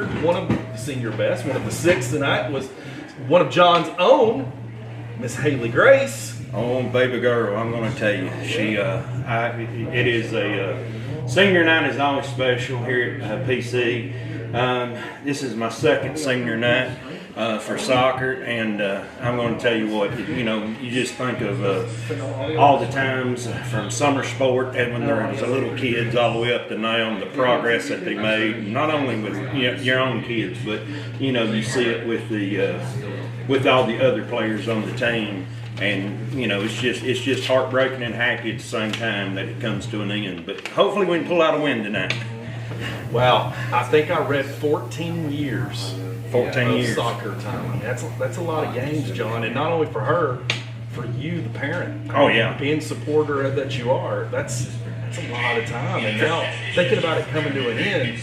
One of the senior best, one of the six tonight was one of John's own, Miss Haley Grace. Oh, baby girl, I'm going to tell you, it is senior night is always special here at PC. This is my second senior night for soccer, and I'm going to tell you what, you just think of all the times from summer sport and when there was little kids all the way up to now, and the progress that they made, not only with your own kids, but you see it with all the other players on the team. And it's just heartbreaking and happy at the same time that it comes to an end. But hopefully we can pull out a win tonight. Well, I think I read 14 years. 14 of years soccer time. I mean, that's a lot of games, John, and not only for her, for you, the parent. Oh yeah, being supporter that you are. That's a lot of time. And now thinking about it coming to an end,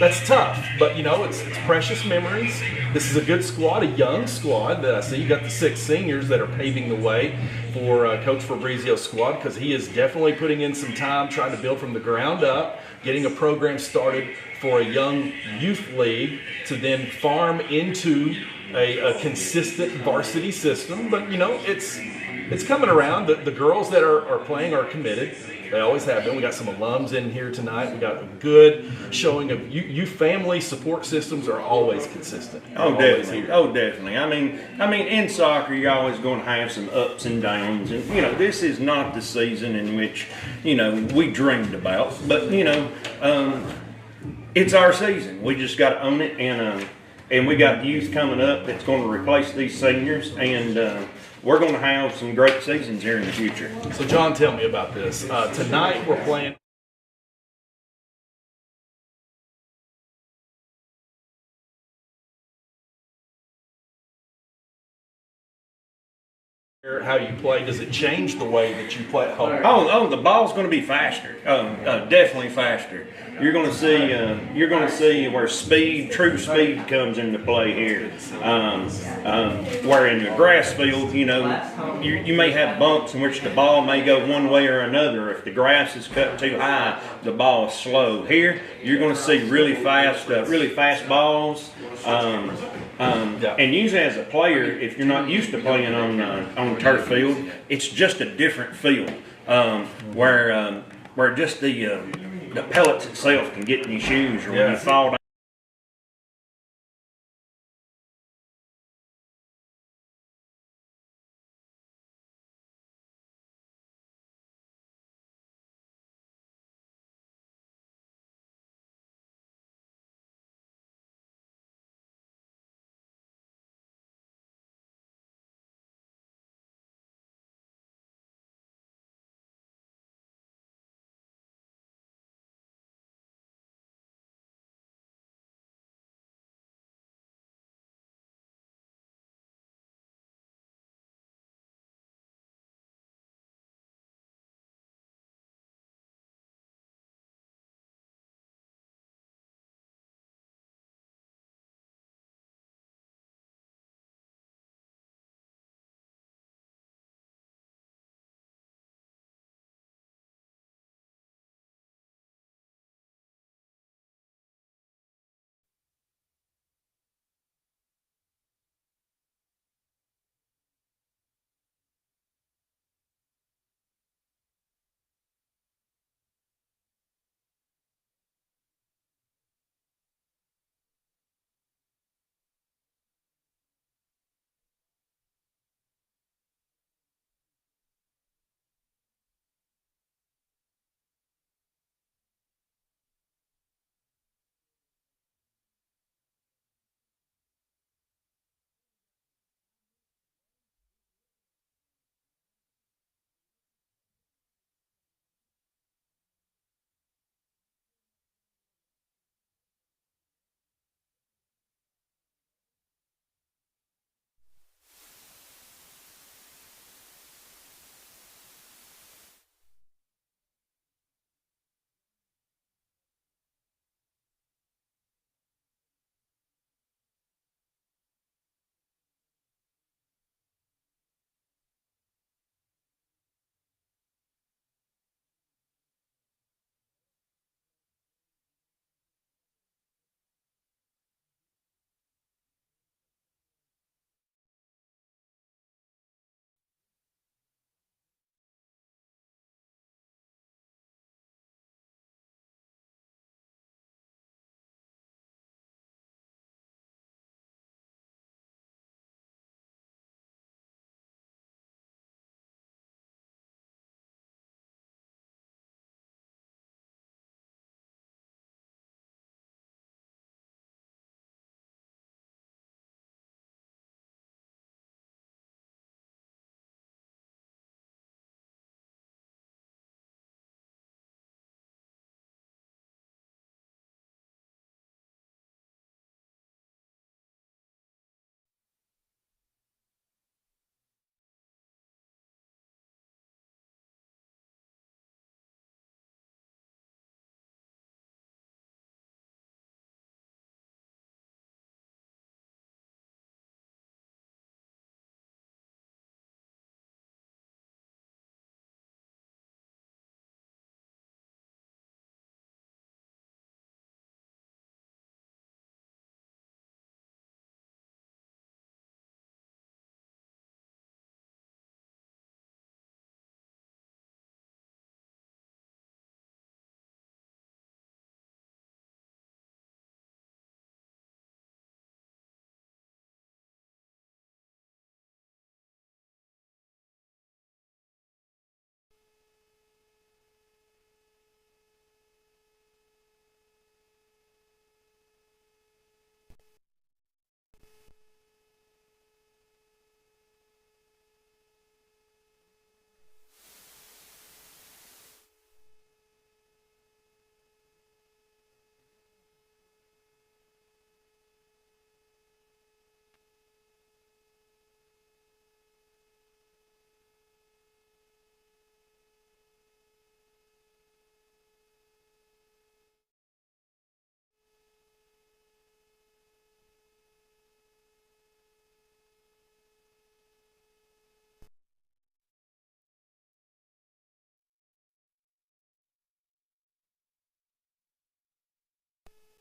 that's tough. But it's precious memories. This is a good squad, a young squad that I see. You got the 6 seniors that are paving the way for Coach Fabrizio's squad, because he is definitely putting in some time trying to build from the ground up, getting a program started for a young youth league to then farm into a consistent varsity system. But it's coming around. The girls that are playing are committed. They always have been. We got some alums in here tonight. We got a good showing of you. Family support systems are always consistent. Oh, definitely. Oh, definitely. I mean, in soccer, you're always going to have some ups and downs, and this is not the season in which we dreamed about. But it's our season. We just got to own it, and we got youth coming up that's going to replace these seniors, and we're going to have some great seasons here in the future. So, John, tell me about this. Tonight we're playing. How you play, does it change the way that you play at home? Oh, the ball's going to be faster. Definitely faster. You're going to see where true speed comes into play here. Where in the grass field, you may have bumps in which the ball may go one way or another. If the grass is cut too high, the ball is slow. Here, you're going to see really fast balls. And usually, as a player, if you're not used to playing on turf field, it's just a different feel where just the pellets itself can get in your shoes, or when you fall down.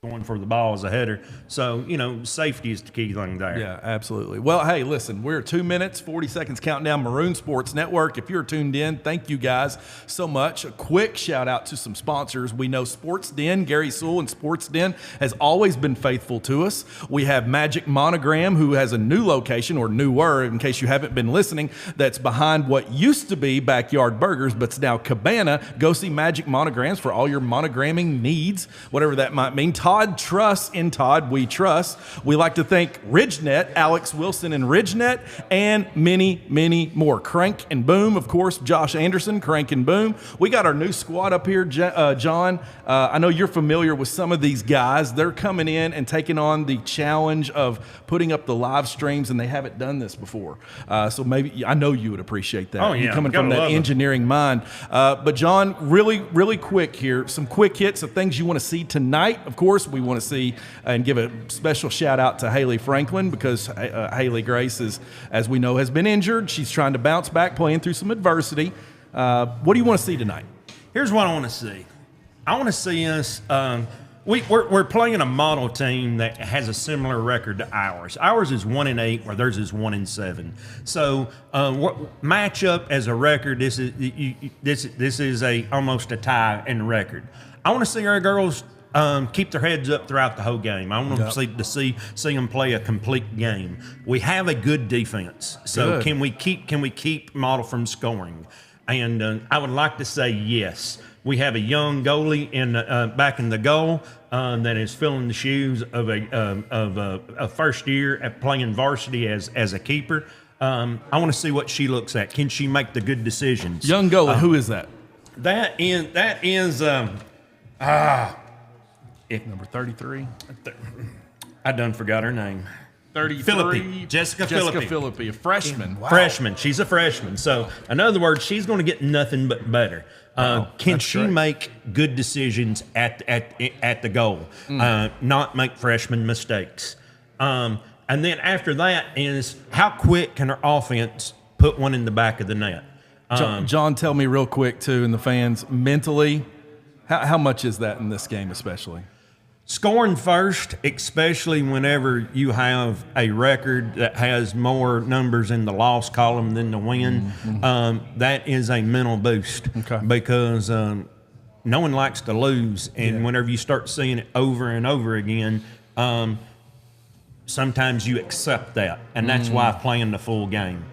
going for the ball as a header. So, safety is the key thing there. Yeah, absolutely. Well, hey, listen, we're 2 minutes, 40 seconds countdown, Maroon Sports Network. If you're tuned in, thank you guys so much. A quick shout out to some sponsors. We know Sports Den, Gary Sewell and Sports Den has always been faithful to us. We have Magic Monogram, who has a new location, or newer, in case you haven't been listening, that's behind what used to be Backyard Burgers, but it's now Cabana. Go see Magic Monograms for all your monogramming needs, whatever that might mean. Todd Truss, in Todd we trust. We like to thank Ridgenet, Alex Wilson and Ridgenet, and many, many more. Crank and Boom, of course, Josh Anderson, Crank and Boom. We got our new squad up here, John. I know you're familiar with some of these guys. They're coming in and taking on the challenge of putting up the live streams, and they haven't done this before. So maybe, I know you would appreciate that. Oh, yeah. You coming from that engineering mind. But John, really, really quick here, some quick hits of things you want to see tonight. Of course, we want to see and give a special shout out to Haley Franklin, because Haley Grace is, as we know, has been injured. She's trying to bounce back, playing through some adversity. What do you want to see tonight? Here's what I want to see. I want to see us. We're playing a model team that has a similar record to ours. Ours is 1-8, where theirs is 1-7. So match up as a record. This is almost a tie in record. I want to see our girls keep their heads up throughout the whole game. I want them to see them play a complete game. We have a good defense, so can we keep model from scoring? And I would like to say yes. We have a young goalie back in the goal that is filling the shoes of a first year at playing varsity as a keeper. I want to see what she looks at. Can she make the good decisions? Young goalie, who is that? That is Number 33. I done forgot her name. 33. Philippi. Jessica Philippi, a freshman. Wow. Freshman. She's a freshman. So, in other words, she's going to get nothing but better. Can she make good decisions at the goal? Not make freshman mistakes. And then after that is, how quick can her offense put one in the back of the net? John, tell me real quick, too, and the fans, mentally, how much is that in this game especially? Scoring first, especially whenever you have a record that has more numbers in the loss column than the win, that is a mental boost. Okay. Because no one likes to lose, and whenever you start seeing it over and over again, sometimes you accept that, and that's why playing the full game.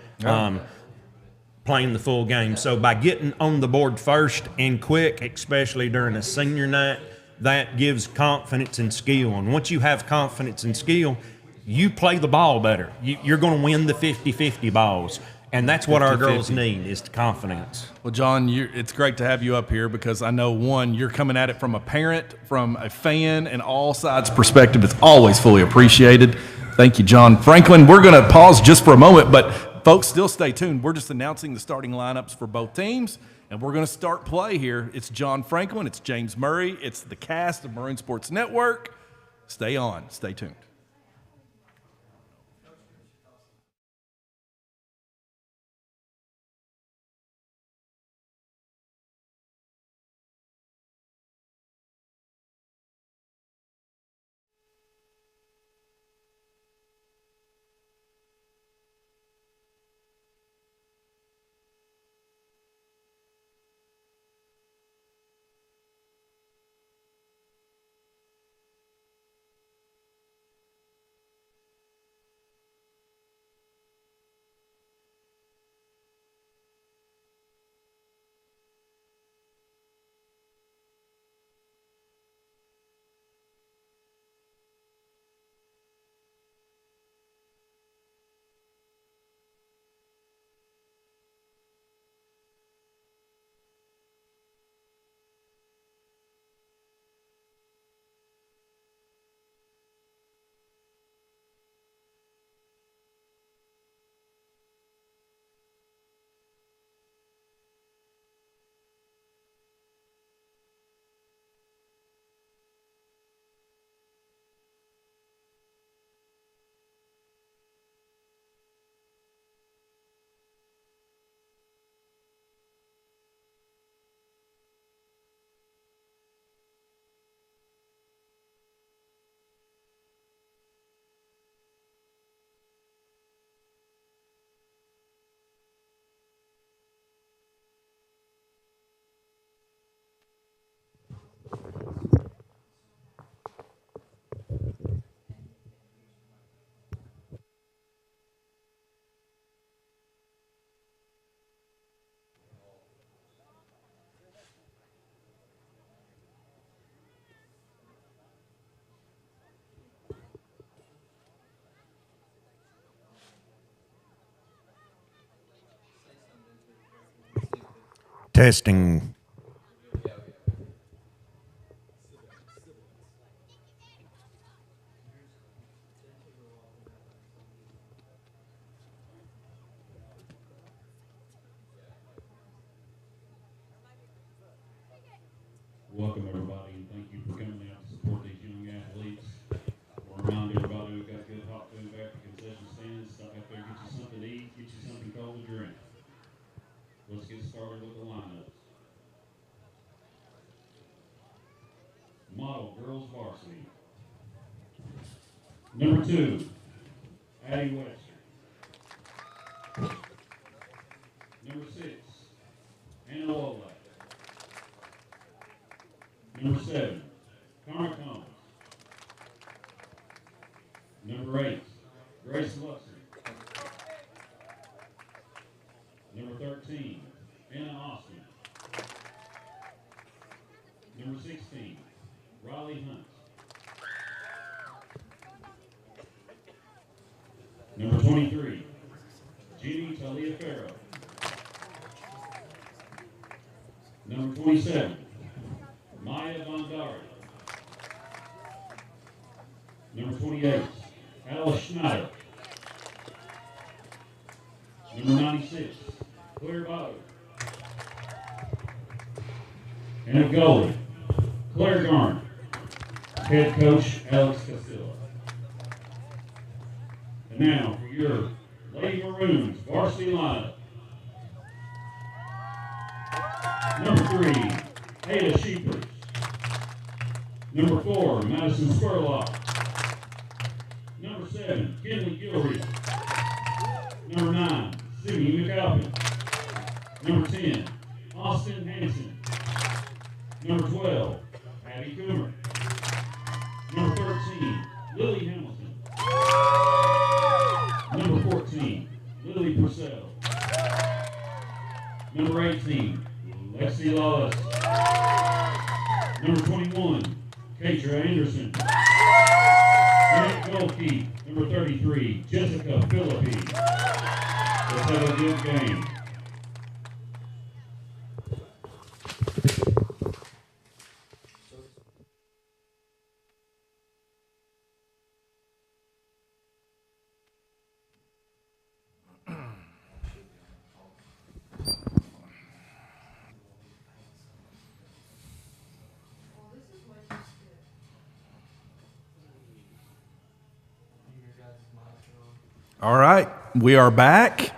Playing the full game. So by getting on the board first and quick, especially during a senior night, that gives confidence and skill. And once you have confidence and skill, you play the ball better. You're going to win the 50-50 balls. And that's what our girls need, is the confidence. Well, John, it's great to have you up here, because I know, one, you're coming at it from a parent, from a fan, and all sides perspective. It's always fully appreciated. Thank you, John Franklin. We're going to pause just for a moment, but folks, still stay tuned. We're just announcing the starting lineups for both teams, and we're going to start play here. It's John Franklin. It's James Murray. It's the cast of Maroon Sports Network. Stay on. Stay tuned. Testing. Welcome, everybody, and thank you for coming out to support these young athletes. I'll remind everybody we've got good hot food back at the concession stands. Stop out there, get you something to eat, get you something cold to drink. Let's get started with the lineups. Model Girls Varsity. Number 2, Addie Webster. Number 6, Anna Wolak. Number 7, Connor Combs. Number 8, Grace Luxon. Number 13, Anna Austin. Number 16, Riley Hunt. Number 23, Jeannie Taliaferro. Number 27, Maya Bondari. Number 28, Alice Schneider. Number 96, Claire Bauer. And a goalie, Claire Garner. Head coach, Alex Castillo. And now for your Lady Maroons varsity lineup. Number 3, Ada Sheepers. Number 4, Madison Spurlock. Number 7, Kinley Gilreath. Number 9, Sydney McAlpin. Number 10, Austin Hanson. Number 12, Abby Coomer. Number 13, Lily Hamilton. Number 14, Lily Purcell. Number 18, Lexi Lawless. Number 21, Keitra Anderson. And at goalkeeper, number 33, Jessica Philippi. Let's have a good game. All right, we are back.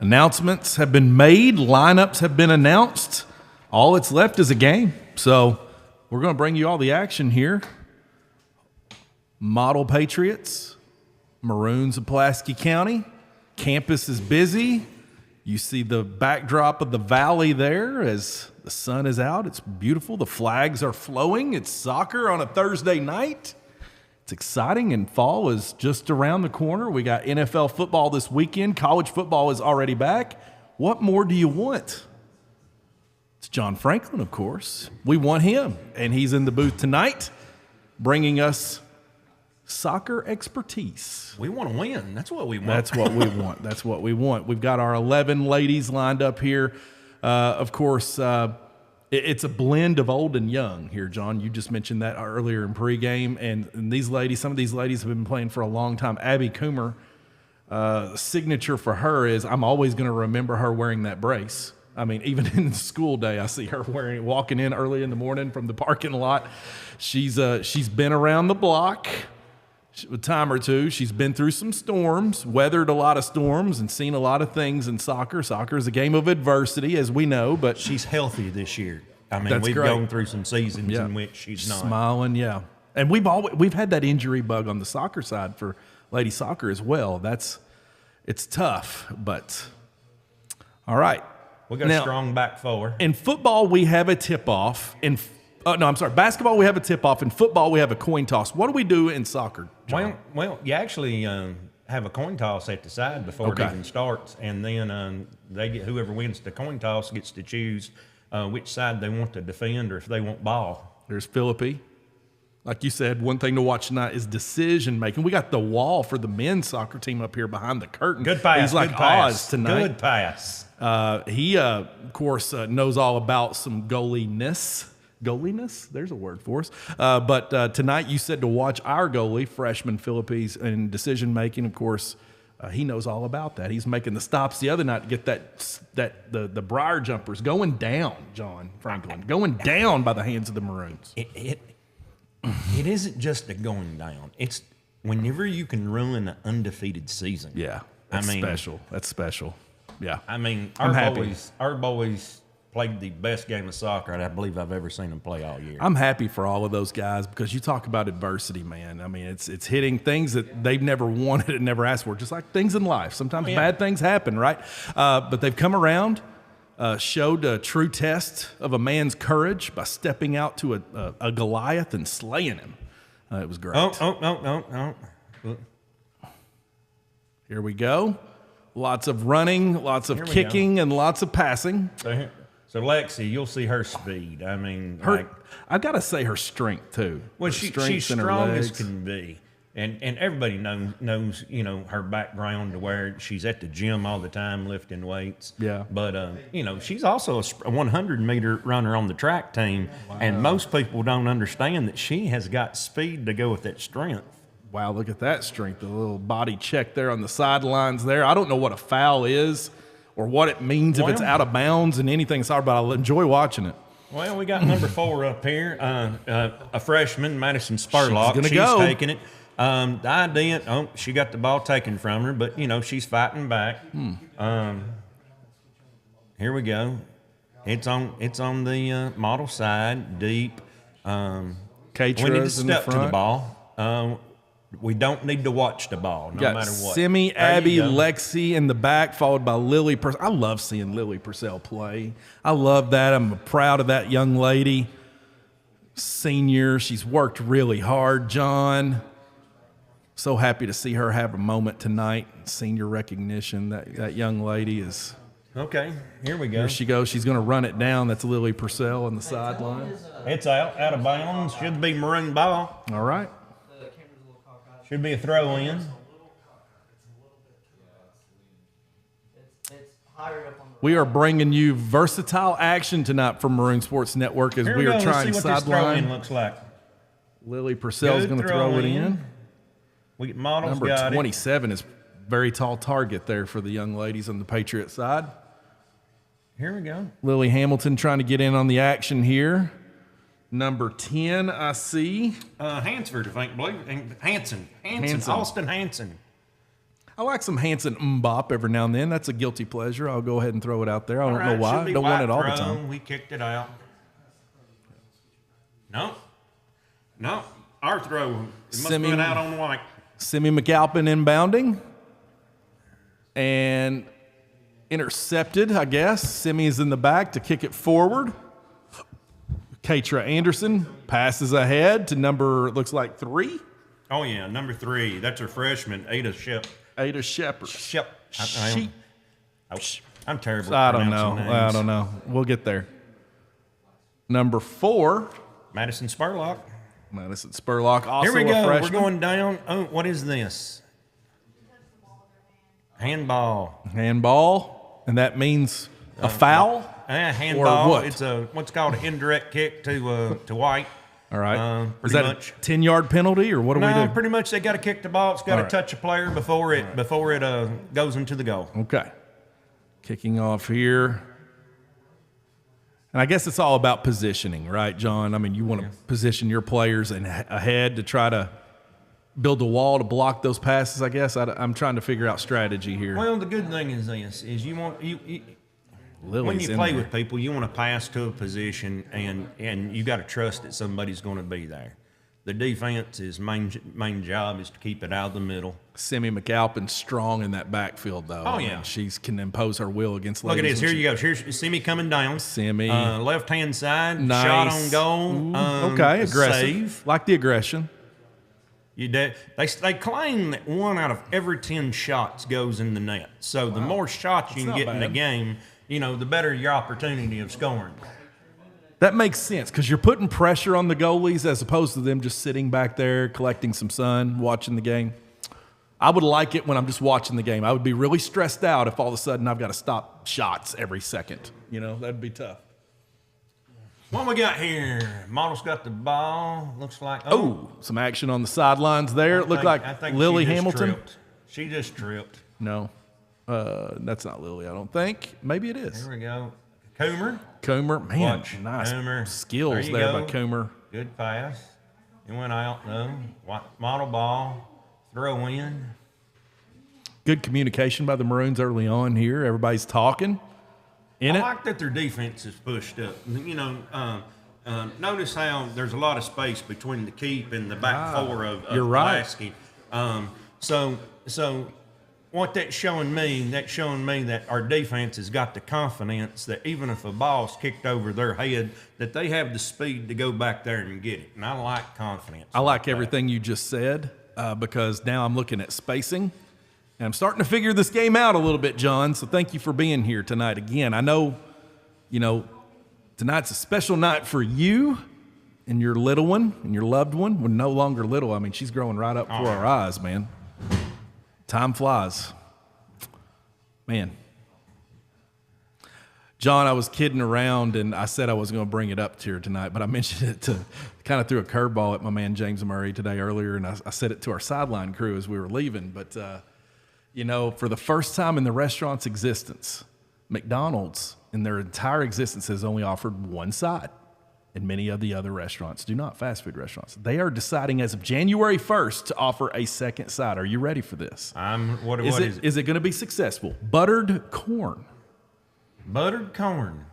Announcements have been made. Lineups have been announced. All that's left is a game. So we're going to bring you all the action here. Model Patriots, Maroons of Pulaski County. Campus is busy. You see the backdrop of the valley there as the sun is out. It's beautiful. The flags are flowing. It's soccer on a Thursday night. It's exciting, and fall is just around the corner. We got NFL football this weekend. College football is already back. What more do you want? It's John Franklin, of course. We want him, and he's in the booth tonight bringing us soccer expertise. We want to win. That's what we want. That's what we want. That's what we want. We've got our 11 ladies lined up here. Of course, it's a blend of old and young here, John. You just mentioned that earlier in pregame. And these ladies, some of these ladies have been playing for a long time. Abby Coomer, signature for her is I'm always going to remember her wearing that brace. I mean, even in the school day, I see her walking in early in the morning from the parking lot. She's been around the block a time or two. She's been through some storms, weathered a lot of storms, and seen a lot of things in soccer. Soccer is a game of adversity, as we know, but She's healthy this year. I mean, That's we've great. gone through some seasons in which she's not. Smiling, yeah. And we've had that injury bug on the soccer side for lady soccer as well. It's tough, but all right. We got Now, a strong back four. in football, we have a tip-off. Basketball, we have a tip-off. In football, we have a coin toss. What do we do in soccer, John? Well, you actually have a coin toss at the side before Okay. it even starts, and then whoever wins the coin toss gets to choose which side they want to defend or if they want ball. There's Philippi. Like you said, one thing to watch tonight is decision making. We got the wall for the men's soccer team up here behind the curtain. Good pass. He's like good pass. Oz tonight. Good pass. He, of course, knows all about some goaliness. Goaliness? There's a word for us. But tonight you said to watch our goalie, freshman Philippines, in decision making. Of course, he knows all about that. He's making the stops the other night to get the Briar jumpers going down, John Franklin, going down by the hands of the Maroons. It isn't just a going down. It's whenever you can ruin an undefeated season. Yeah, that's special. That's special. Yeah, I mean, I'm our boys played the best game of soccer I believe I've ever seen them play all year. I'm happy for all of those guys because you talk about adversity, man. I mean, it's hitting things that they've never wanted and never asked for, just like things in life. Sometimes bad things happen, right? But they've come around, showed a true test of a man's courage by stepping out to a Goliath and slaying him. It was great. Oh. Here we go. Lots of running, lots of kicking, and lots of passing. So Lexi, you'll see her speed. I mean, I've got to say her strength too. Well, she's strong as legs. can be, and everybody knows her background to where she's at the gym all the time lifting weights. Yeah. But she's also a 100-meter runner on the track team, and most people don't understand that she has got speed to go with that strength. Wow, look at that strength. A little body check there on the sidelines there. I don't know what a foul is or what it means if it's out of bounds and anything. Sorry, but I'll enjoy watching it. Well, we got number 4 up here, a freshman, Madison Spurlock. She's go. Taking it. The idea, she got the ball taken from her, but, she's fighting back. Here we go. It's on the model side, deep. We need to step to the ball. We don't need to watch the ball, no matter what. Simi, Abby, Lexi in the back, followed by Lily Purcell. I love seeing Lily Purcell play. I love that. I'm proud of that young lady. Senior, she's worked really hard, John. So happy to see her have a moment tonight. Senior recognition. That young lady is... Okay, here we go. Here she goes. She's going to run it down. That's Lily Purcell on the sideline. It's out of bounds. Should be Maroon ball. All right. Should be a throw in. We are bringing you versatile action tonight from Maroon Sports Network as we are trying sideline. sideline. This throw-in looks like. Lily Purcell's going to throw it in. We get models. Number got 27 is very tall target there for the young ladies on the Patriot side. Here we go. Lily Hamilton trying to get in on the action here. Number 10, I see. Hansford, I think, Hanson. Austin Hanson. I like some Hanson mbop every now and then. That's a guilty pleasure. I'll go ahead and throw it out there. I don't know why. I don't want it all the time. We kicked it out. No. Our throw. It must have been out on white. Simi McAlpin inbounding. And intercepted, I guess. Simi is in the back to kick it forward. Katra Anderson passes ahead to number, looks like 3. Oh, yeah, number 3. That's her freshman, Ada Shep. Ada Shepherd. I'm terrible I at don't pronouncing know. names. I don't know. We'll get there. Number 4. Madison Spurlock. Madison Spurlock, also Here we go. a freshman. We're going down. Oh, what is this? Handball. Handball, and that means a foul? Handball. Or what? It's what's called an indirect kick to White. All right. Is Pretty that much. a 10-yard penalty, or what do we do? Pretty much they got to kick the ball. It's got to touch a player before it goes into the goal. Okay. Kicking off here. And I guess it's all about positioning, right, John? I mean, you want to position your players ahead to try to build a wall to block those passes, I guess. I'm trying to figure out strategy here. Well, the good thing is this, is you want when you in play there. with people, you want to pass to a position, and you got to trust that somebody's going to be there. The defense's main job is to keep it out of the middle. Simi McAlpin's strong in that backfield, though. Oh, I mean, yeah. she can impose her will against Look at ladies. this. Here you go. Here's Simi coming down. Simi. Left-hand side. Nice. Shot on goal. Okay, aggressive. Save. Like the aggression. They claim that 1 out of every 10 shots goes in the net. So the more shots you can get in the game, the better your opportunity of scoring. That makes sense because you're putting pressure on the goalies as opposed to them just sitting back there collecting some sun, watching the game. I would like it when I'm just watching the game. I would be really stressed out if all of a sudden I've got to stop shots every second. That'd be tough. What we got here? Model's got the ball. Looks like some action on the sidelines there. It looked like Lily Hamilton. She just tripped. No, that's not Lily. I don't think. Maybe it is. Here we go. Coomer, man, watch. nice Coomer. skills there by Coomer. Good pass. It went out though. Model ball, throw in. Good communication by the Maroons early on here. Everybody's talking. I like that their defense is pushed up. Notice how there's a lot of space between the keep and the back four of Pulaski. Right. So what that's showing me that our defense has got the confidence that even if a ball's kicked over their head, that they have the speed to go back there and get it. And I like confidence. I like everything you just said because now I'm looking at spacing. And I'm starting to figure this game out a little bit, John. So thank you for being here tonight again. I know, tonight's a special night for you and your little one and your loved one. Well, no longer little. I mean, she's growing right up before our eyes, man. Time flies. Man. John, I was kidding around, and I said I was going to bring it up to her tonight, but I mentioned it to kind of threw a curveball at my man James Murray today earlier, and I said it to our sideline crew as we were leaving. But, for the first time in the restaurant's existence, McDonald's in their entire existence has only offered one side, and many of the other restaurants do not, fast food restaurants. They are deciding as of January 1st to offer a second side. Are you ready for this? What is it? Is it going to be successful? Buttered corn. Buttered corn.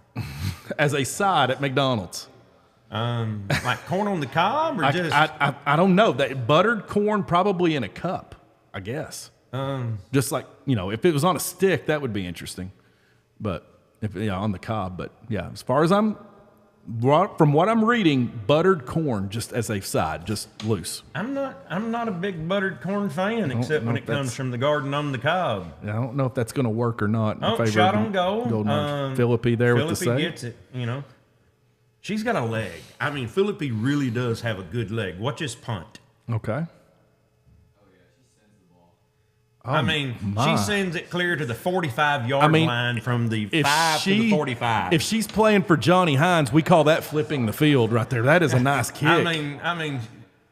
As a side at McDonald's. Like corn on the cob or just? I don't know. That buttered corn probably in a cup, I guess. Just like, if it was on a stick, that would be interesting. But on the cob. But yeah, as far as from what I'm reading, buttered corn just as a side, just loose. I'm not a big buttered corn fan, except when it comes from the garden on the cob. I don't know if that's going to work or not. Shot on goal. Philippi there with the save. Philippi gets it, She's got a leg. I mean, Philippi really does have a good leg. Watch his punt. Okay. She sends it clear to the 45-yard line from the 5 to the 45. If she's playing for Johnny Hines, we call that flipping the field right there. That is a nice kick.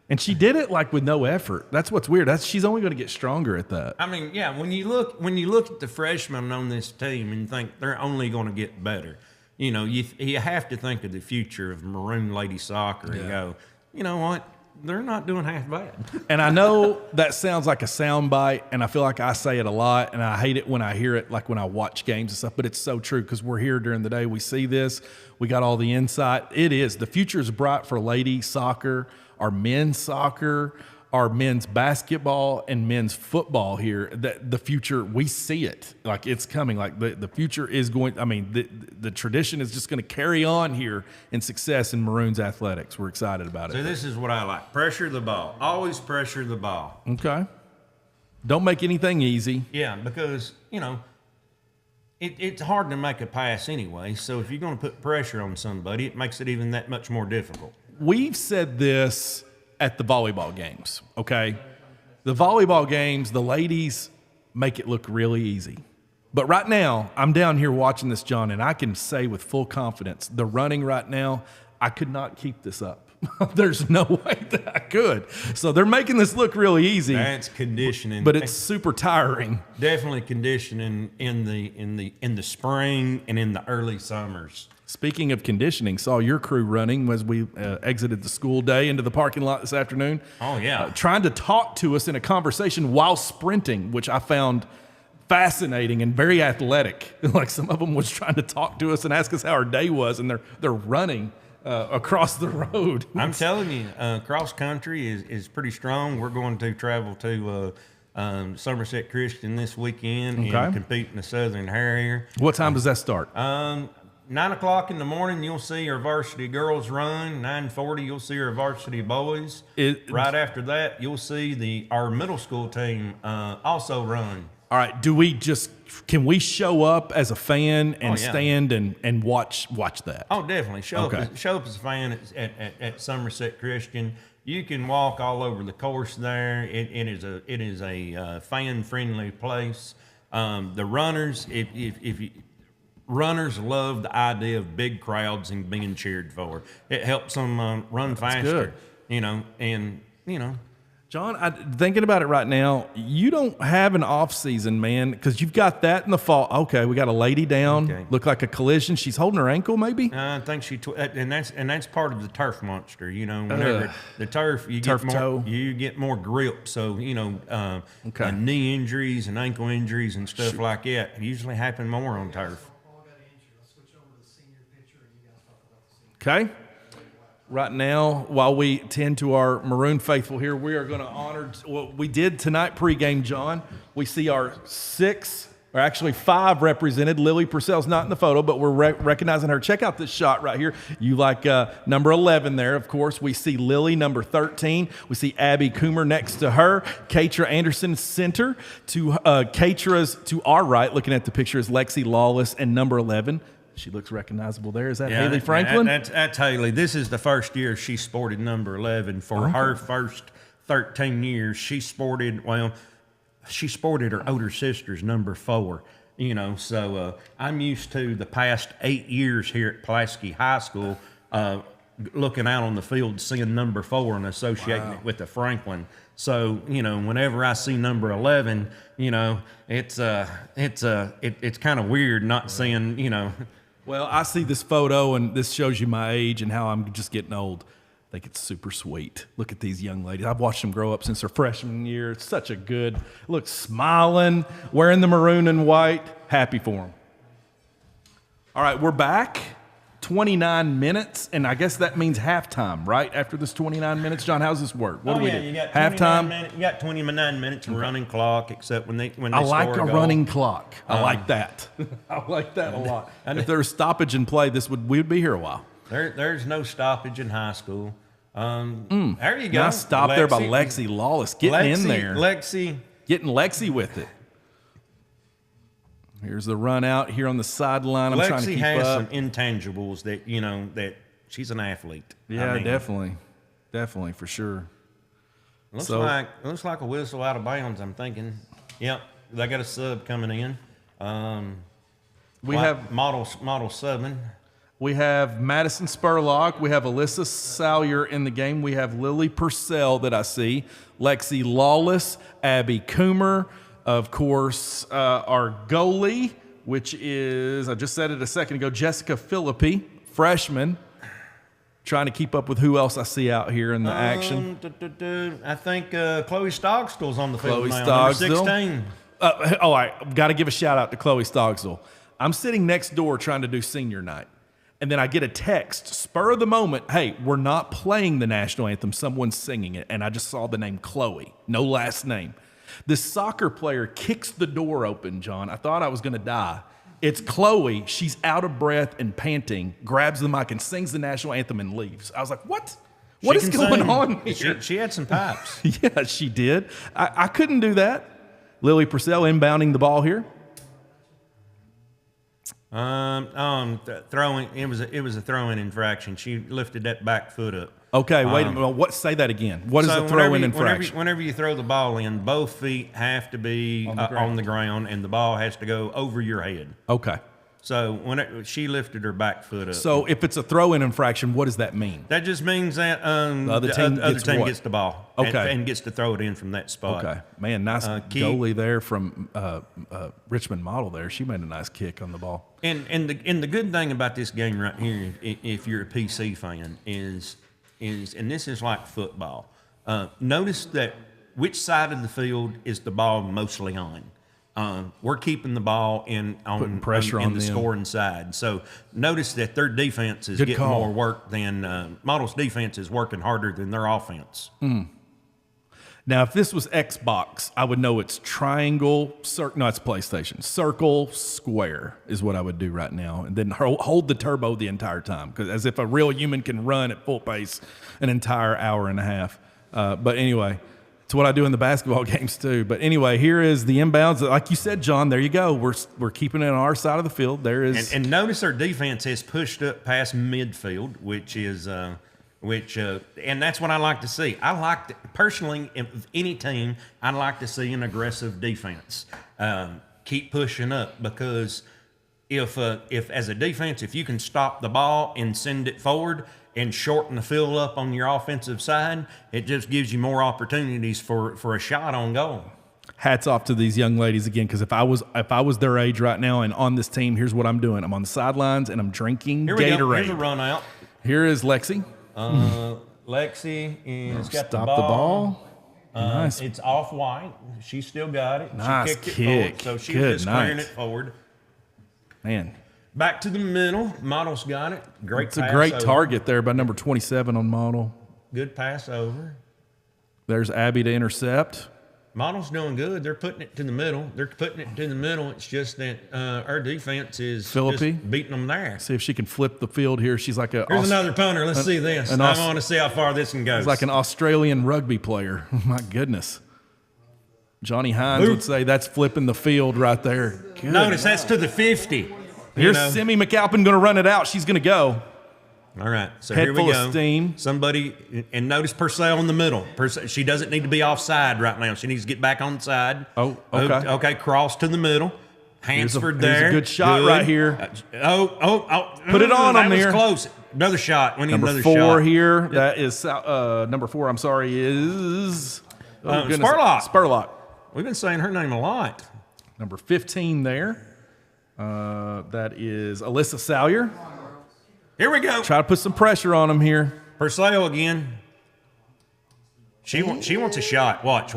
And she did it with no effort. That's what's weird. She's only going to get stronger at that. When you look at the freshmen on this team and think they're only going to get better, you have to think of the future of Maroon Lady Soccer and go, you know what? They're not doing half bad. And I know that sounds like a soundbite, and I feel like I say it a lot, and I hate it when I hear it, like when I watch games and stuff, but it's so true because we're here during the day. We see this. We got all the insight. It is. The future is bright for lady soccer, our men's soccer, our men's basketball, and men's football here. The future, we see it. Like, it's coming. Like, the future is going, the tradition is just going to carry on here in success in Maroons athletics. We're excited about it. So this is what I like. Pressure the ball. Always pressure the ball. Okay. Don't make anything easy. Yeah, because, it's hard to make a pass anyway. So if you're going to put pressure on somebody, it makes it even that much more difficult. We've said this at the volleyball games, okay? The volleyball games, the ladies make it look really easy. But right now, I'm down here watching this, John, and I can say with full confidence, the running right now, I could not keep this up. There's no way that I could. So they're making this look really easy. That's conditioning. But it's super tiring. Definitely conditioning in the spring and in the early summers. Speaking of conditioning, saw your crew running as we exited the school day into the parking lot this afternoon. Oh, yeah. Trying to talk to us in a conversation while sprinting, which I found fascinating and very athletic. Like some of them was trying to talk to us and ask us how our day was, and they're running across the road. I'm telling you, cross country is pretty strong. We're going to travel to Somerset Christian this weekend and compete in the Southern Harrier. What time does that start? 9 o'clock in the morning, you'll see our varsity girls run. 9:40, you'll see our varsity boys. Right after that, you'll see our middle school team also run. All right, can we show up as a fan and stand and watch that? Oh, definitely. Show up as a fan at Somerset Christian. You can walk all over the course there. It is a fan-friendly place. The runners, runners love the idea of big crowds and being cheered for. It helps them run faster. Good. John, thinking about it right now, you don't have an off season, man, because you've got that in the fall. Okay, we got a lady down, look like a collision. She's holding her ankle, maybe. I think and that's part of the turf monster. Whenever the turf, you get more grip. So knee injuries and ankle injuries and stuff like that usually happen more on turf. Okay. Right now, while we tend to our Maroon faithful here, we are going to honor what we did tonight pregame, John. We see our 5 represented. Lily Purcell's not in the photo, but we're recognizing her. Check out this shot right here. You like number 11 there, of course. We see Lily, number 13. We see Abby Coomer next to her. Katra Anderson, center. Katra's to our right, looking at the picture, is Lexi Lawless, and number 11. She looks recognizable there. Is that Haley Franklin? That's Haley. This is the first year she sported number 11. For her first 13 years, she sported her older sister's number 4. So I'm used to the past 8 years here at Pulaski High School, looking out on the field, seeing number 4 and associating it with the Franklin. So whenever I see number 11, it's kind of weird not seeing. Well, I see this photo, and this shows you my age and how I'm just getting old. I think it's super sweet. Look at these young ladies. I've watched them grow up since their freshman year. It's such a good look, smiling, wearing the maroon and white. Happy for them. All right, we're back. 29 minutes, and I guess that means halftime, right? After this 29 minutes, John, how's this work? What do we do? You got halftime. You got 29 minutes of running clock, except when they I like score a goal. running clock. I like that. I like that a lot. If there was stoppage in play, we'd be here a while. There's no stoppage in high school. There you go. Nice stop there by Lexi Lawless, getting in there. Getting Lexi with it. Here's the run out here on the sideline. I'm trying to keep Lexi has up. some intangibles that she's an athlete. Yeah, definitely for sure. Looks like a whistle out of bounds. I'm thinking. Yep, they got a sub coming in. We have model subbing. We have Madison Spurlock. We have Alyssa Salyer in the game. We have Lily Purcell that I see. Lexi Lawless, Abby Coomer. Of course, our goalie, which is, I just said it a second ago, Jessica Philippi, freshman. Trying to keep up with who else I see out here in the action. I think Chloe Stogstall's on the field now, number 16. All right, got to give a shout out to Chloe Stogstall. I'm sitting next door trying to do senior night, and then I get a text, spur of the moment, hey, we're not playing the national anthem, someone's singing it, and I just saw the name Chloe, no last name. This soccer player kicks the door open, John. I thought I was going to die. It's Chloe. She's out of breath and panting, grabs the mic and sings the national anthem and leaves. I was like, what? What is going on here? She had some pipes. Yeah, she did. I couldn't do that. Lily Purcell inbounding the ball here. Throwing. It was a throwing infraction. She lifted that back foot up. Okay, wait a minute. Say that again. What is a throw-in infraction? Whenever you throw the ball in, both feet have to be on the ground, and the ball has to go over your head. Okay. So she lifted her back foot up. So if it's a throw-in infraction, what does that mean? That just means that the other team gets the ball, and gets to throw it in from that spot. Okay, man, nice goalie there from Richmond model there. She made a nice kick on the ball. And the good thing about this game right here, if you're a PC fan, is and this is like football. Notice that which side of the field is the ball mostly on. We're keeping the ball putting pressure on the scoring side. So notice that their defense is getting more work than Model's defense is working harder than their offense. Now, if this was Xbox, I would know it's triangle, no, it's PlayStation. Circle, square is what I would do right now. And then hold the turbo the entire time, because as if a real human can run at full pace an entire hour and a half. But anyway, It's what I do in the basketball games too. But anyway, here is the inbounds. Like you said, John, there you go. We're keeping it on our side of the field. There is. And notice our defense has pushed up past midfield, which is and that's what I like to see. I like to, personally, if any team, I'd like to see an aggressive defense. Keep pushing up, because if as a defense, if you can stop the ball and send it forward and shorten the field up on your offensive side, it just gives you more opportunities for a shot on goal. Hats off to these young ladies again, because if I was their age right now and on this team, here's what I'm doing. I'm on the sidelines and I'm drinking Here we Gatorade. go. Here's a run out. Here is Lexi. Lexi has got Stop the ball. Nice. It's off white. She still got it. Nice She kicked kick. it forward, so she's Good just clearing night. it forward. Man, Back to the middle. Model's got it. Great it's a pass great over. target there by number 27 on Model. Good pass over. There's Abby to intercept. Model's doing good. They're putting it to the middle. It's just that our defense is Philippi? just beating them there. See if she can flip the field here. She's like a Here's another punter. Let's see this. I want to see how far this one goes. She's like an Australian rugby player. My goodness. Johnny Hines would say that's flipping the field right there. Good. Notice that's to the 50. Here's Simi McAlpin going to run it out. She's going to go. All right, so Head here we full go. of steam. Somebody, and notice Purcell in the middle. She doesn't need to be offside right now. She needs to get back on side. Oh, okay. Okay, cross to the middle. Hansford there. Here's a good shot right here. Put it on that there. was close. Another shot. We need Number another 4 shot. here. That is number 4. I'm sorry. Is Spurlock. Spurlock. We've been saying her name a lot. Number 15 there. That is Alyssa Salyer. Here we go. Try to put some pressure on him here. Purcell again. She wants a shot. Watch.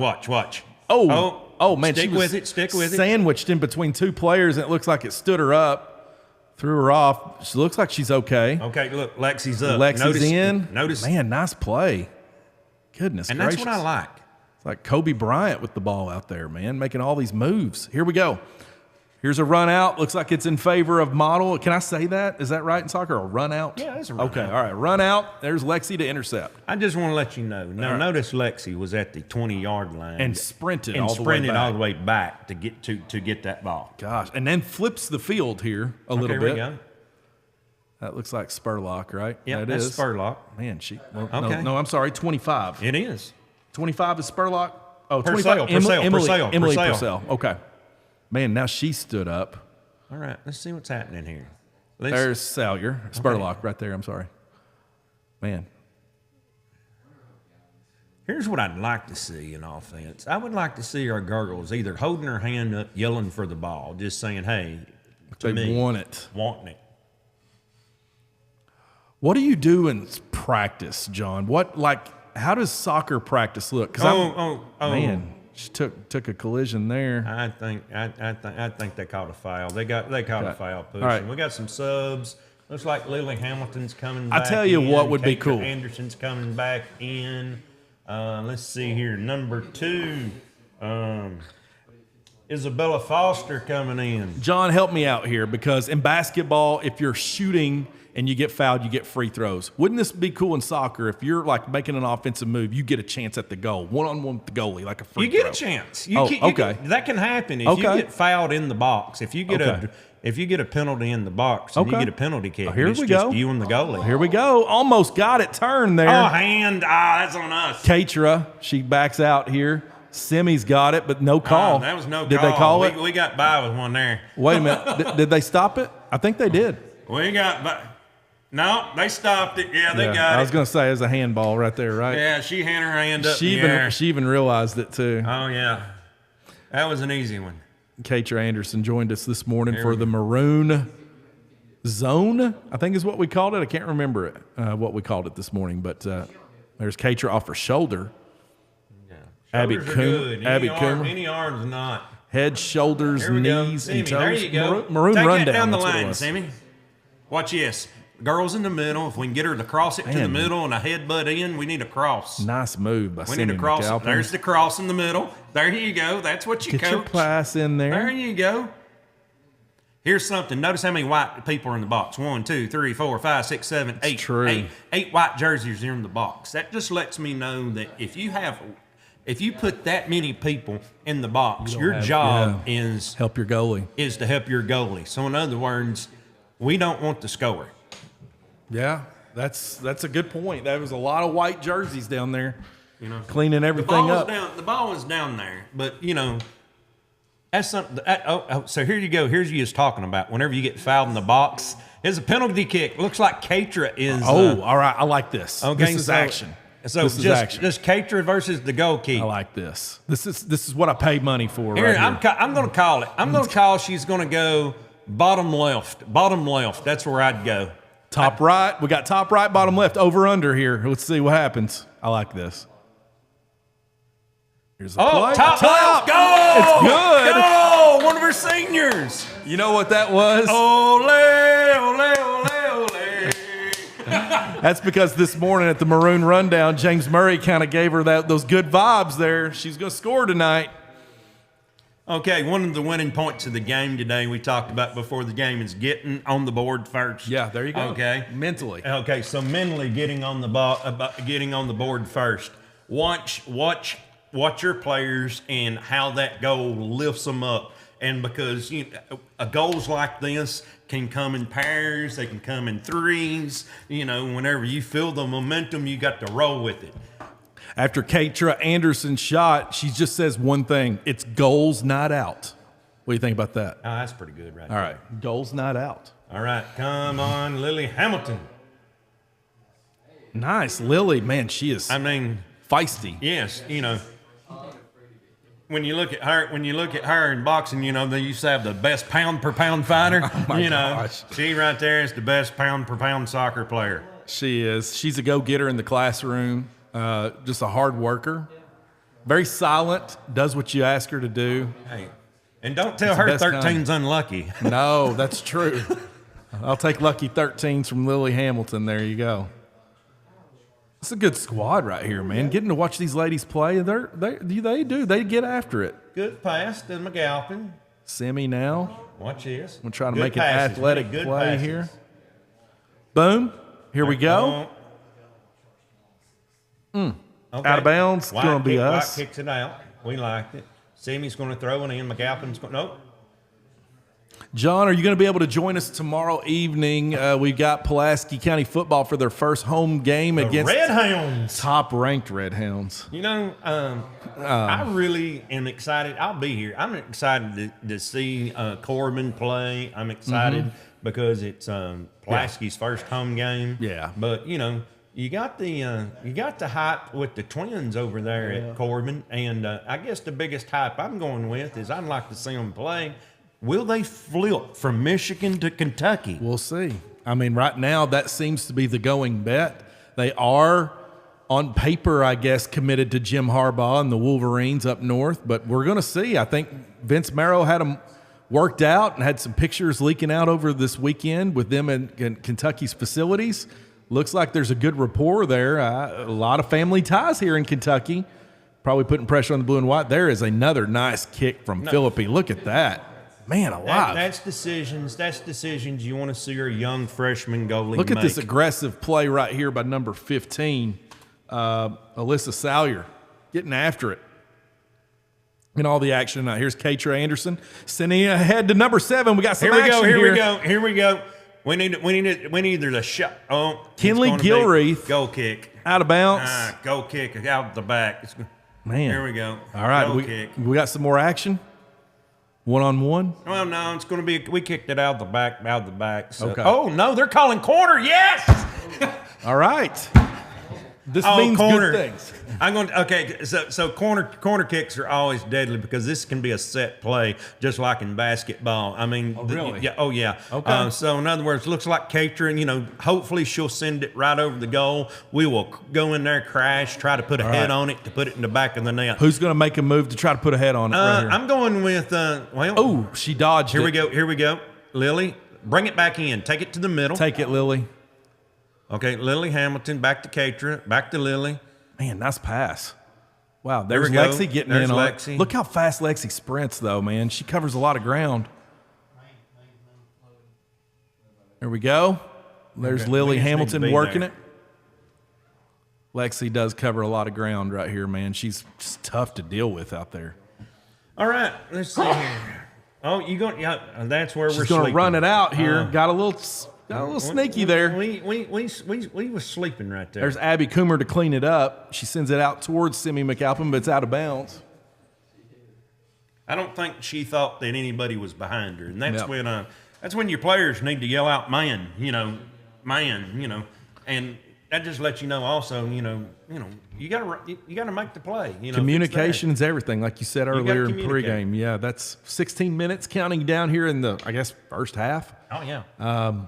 Oh man, Stick she was with it. Sandwiched in between two players, and it looks like it stood her up, threw her off. She looks like she's okay. Okay, look, Lexi's up. Lexi's in. Notice. Man, nice play. Goodness And gracious. that's what I like. It's like Kobe Bryant with the ball out there, man, making all these moves. Here we go. Here's a run out. Looks like it's in favor of Model. Can I say that? Is that right in soccer? A run out? Yeah, it's a run okay, out. all right. Run out. There's Lexi to intercept. I just want to let you know. Now, right. Notice Lexi was at the 20-yard line And sprinted all all the way back to get that ball. Gosh. And then flips the field here a little Here bit. we go. That looks like Spurlock, right? Yeah, that that's is. Spurlock. Man, Okay. no, I'm sorry, 25. It is. 25 is Spurlock. Oh, Purcell, 25. Emily Purcell. Purcell. Okay. Man, now she stood up. All right, let's see what's happening here. There's Salyer. Spurlock right there. I'm sorry. Man. Here's what I'd like to see in offense. I would like to see our girls either holding her hand up, yelling for the ball, just saying, hey, to They me, want it. wanting it. What do you do in practice, John? How does soccer practice look? 'Cause man, she took a collision there. I think they caught a foul. They caught a foul push. All right. And we got some subs. Looks like Lily Hamilton's coming back. I tell you in. what would be Katra cool. Anderson's coming back in. Let's see here. Number 2, Isabella Foster coming in. John, help me out here, because in basketball, if you're shooting and you get fouled, you get free throws. Wouldn't this be cool in soccer? If you're like making an offensive move, you get a chance at the goal, one-on-one with the goalie, like a free You throw. get a chance. Okay. That can happen if Okay. you get fouled in the box. If you get a penalty in the box, and you Okay. get a penalty kick, Here it's we just go. you and the goalie. Here we go. Almost got it turned there. Oh, hand. That's on us. Katra, she backs out here. Simi's got it, but no call. That was no call. Did they call it? We got by with one there. Wait a minute. Did they stop it? I think they did. We got by. No, they stopped it. Yeah, they got I it. was going to say, it's a handball right there, right? Yeah, she had her hand up She in the air. even realized it too. Oh, yeah. That was an easy one. Katra Anderson joined us this morning There for we the Maroon Zone, I think is what we called it. I can't remember what we called it this morning, but there's Katra off her shoulder. Yeah. Abby Shoulders are Coom- good. Abby Any Coomer. Any arms not. Head, shoulders, Here we go. knees, Sammy, and toes. there you go. Maroon Take rundown. that down the that's what it line, was. Sammy. Watch this. Girls in the middle. If we can get her to cross it to the Man. middle and a headbutt in, we need a cross. Nice move by We Simi need a cross. McAlpin. There's the cross in the middle. There you go. That's what you Get your coach. pass in there. There you go. Here's something. Notice how many white people are in the box. 1, 2, 3, 4, 5, 6, 7, 8. true. Eight white jerseys are in the box. That just lets me know that if you have If you put that many people in the box, your have- job yeah. is Help your goalie. to help your goalie. So in other words, we don't want the score. Yeah, that's a good point. There was a lot of white jerseys down there, cleaning The everything ball up. the ball was down there, but that's something. So here you go. Here's you was talking about. Whenever you get fouled in the box, it's a penalty kick. Looks like Katra is. Oh, all right. I like this. Okay, This is so- action. So this is just action. Katra versus the goalkeeper. I like this. This is what I pay money for. Here, Right here. I'm going to call it. I'm going to call she's going to go bottom left. Bottom left. That's where I'd go. Top right. We got top right, bottom left, over under here. Let's see what happens. I like this. Here's the play. Top left. Go! It's good. Go! One of her seniors. You know what that was? Ole, ole, ole, ole. That's because this morning at the Maroon Rundown, James Murray kind of gave her those good vibes there. She's going to score tonight. Okay, one of the winning points of the game today we talked about before the game is getting on the board first. Yeah, there you go. Okay, Mentally. Okay, so mentally getting on the getting on the board first. Watch your players and how that goal lifts them up. And because goals like this can come in pairs, they can come in threes. Whenever you feel the momentum, you got to roll with it. After Katra Anderson's shot, she just says one thing. It's goals, not out. What do you think about that? Oh, that's pretty good right All right. Goals, not out. All right, come on, Lily Hamilton. Nice. Lily, man, she is feisty. Yes, when you look at her in boxing, they used to have the best pound per pound fighter. Oh my gosh. She right there is the best pound per pound soccer player. She is. She's a go-getter in the classroom. Just a hard worker. Very silent. Does what you ask her to do. Hey, and don't tell It's the her best 13's unlucky. No, that's true. I'll take lucky 13s from Lily Hamilton. There you go. It's a good squad right here, man. Getting to watch these ladies play, they get after it. Good pass to McAlpin. Semi now. Watch this. We'll try to Good make an passes. athletic Good play passes. here. Boom. Here we go. Okay. Out of bounds. White Going to be White us. kicks it out. We liked it. Semi's going to throw it in. McAlpin's going. Nope. John, are you going to be able to join us tomorrow evening? We've got Pulaski County football for their first home game against Red Hounds. top-ranked Red Hounds. I really am excited. I'll be here. I'm excited to see Corbin play. I'm excited because it's Pulaski's first home game. Yeah. But you got the hype with the Twins over there at Corbin, and I guess the biggest hype I'm going with is I'd like to see them play. Will they flip from Michigan to Kentucky? We'll see. I mean, right now, that seems to be the going bet. They are, on paper, I guess, committed to Jim Harbaugh and the Wolverines up north, but we're going to see. I think Vince Marrow had them worked out and had some pictures leaking out over this weekend with them in Kentucky's facilities. Looks like there's a good rapport there. A lot of family ties here in Kentucky. Probably putting pressure on the blue and white. There is another nice kick from Philippi. Look at that. Man alive. That's decisions. That's decisions you want to see your young freshman goalie Look at make. this aggressive play right here by number 15, Alyssa Salyer, getting after it. And all the action tonight. Here's Katra Anderson sending ahead to number 7. We got some action here. Here we go. We need there's a shot. Oh, Kinley Gilreath. Goal kick. Out of bounds. Goal kick out the back. Man. Here we go. All right. Goal kick. We got some more action. One-on-one. Well, no, it's going to be. We kicked it out the back. So. Okay. Oh no, they're calling corner. Yes. All right. This means corner. good things. I'm going to, okay, so corner kicks are always deadly because this can be a set play, just like in basketball. I mean, really? Yeah. Okay. So in other words, looks like Catering, hopefully she'll send it right over the goal. We will go in there, crash, try to put a head on it to put it in the back of the net. Who's going to make a move to try to put a head on it right here? I'm going with, Oh, she dodged Here it. we go. Lily, bring it back in. Take it to the middle. Take it, Lily. Okay, Lily Hamilton, back to Catering, back to Lily. Man, nice pass. Wow, there's we go. Lexi getting There's in on Lexi. it. Look how fast Lexi sprints, though, man. She covers a lot of ground. There we go. There's Okay, Lily we just need to Hamilton be working there. it. Lexi does cover a lot of ground right here, man. She's just tough to deal with out there. All right, let's see here. Oh, you going? Yeah, that's where She's we're going to sleeping. run it out here. Got a little sneaky there. We was sleeping right there. There's Abby Coomer to clean it up. She sends it out towards Simi McAlpin, but it's out of bounds. I don't think she thought that anybody was behind her, and that's when your players need to yell out, "Man," and that just lets you know. Also, you gotta make the play. Communication is everything, like you said earlier in pregame. Yeah, that's 16 minutes counting down here in the, I guess, first half. Oh yeah.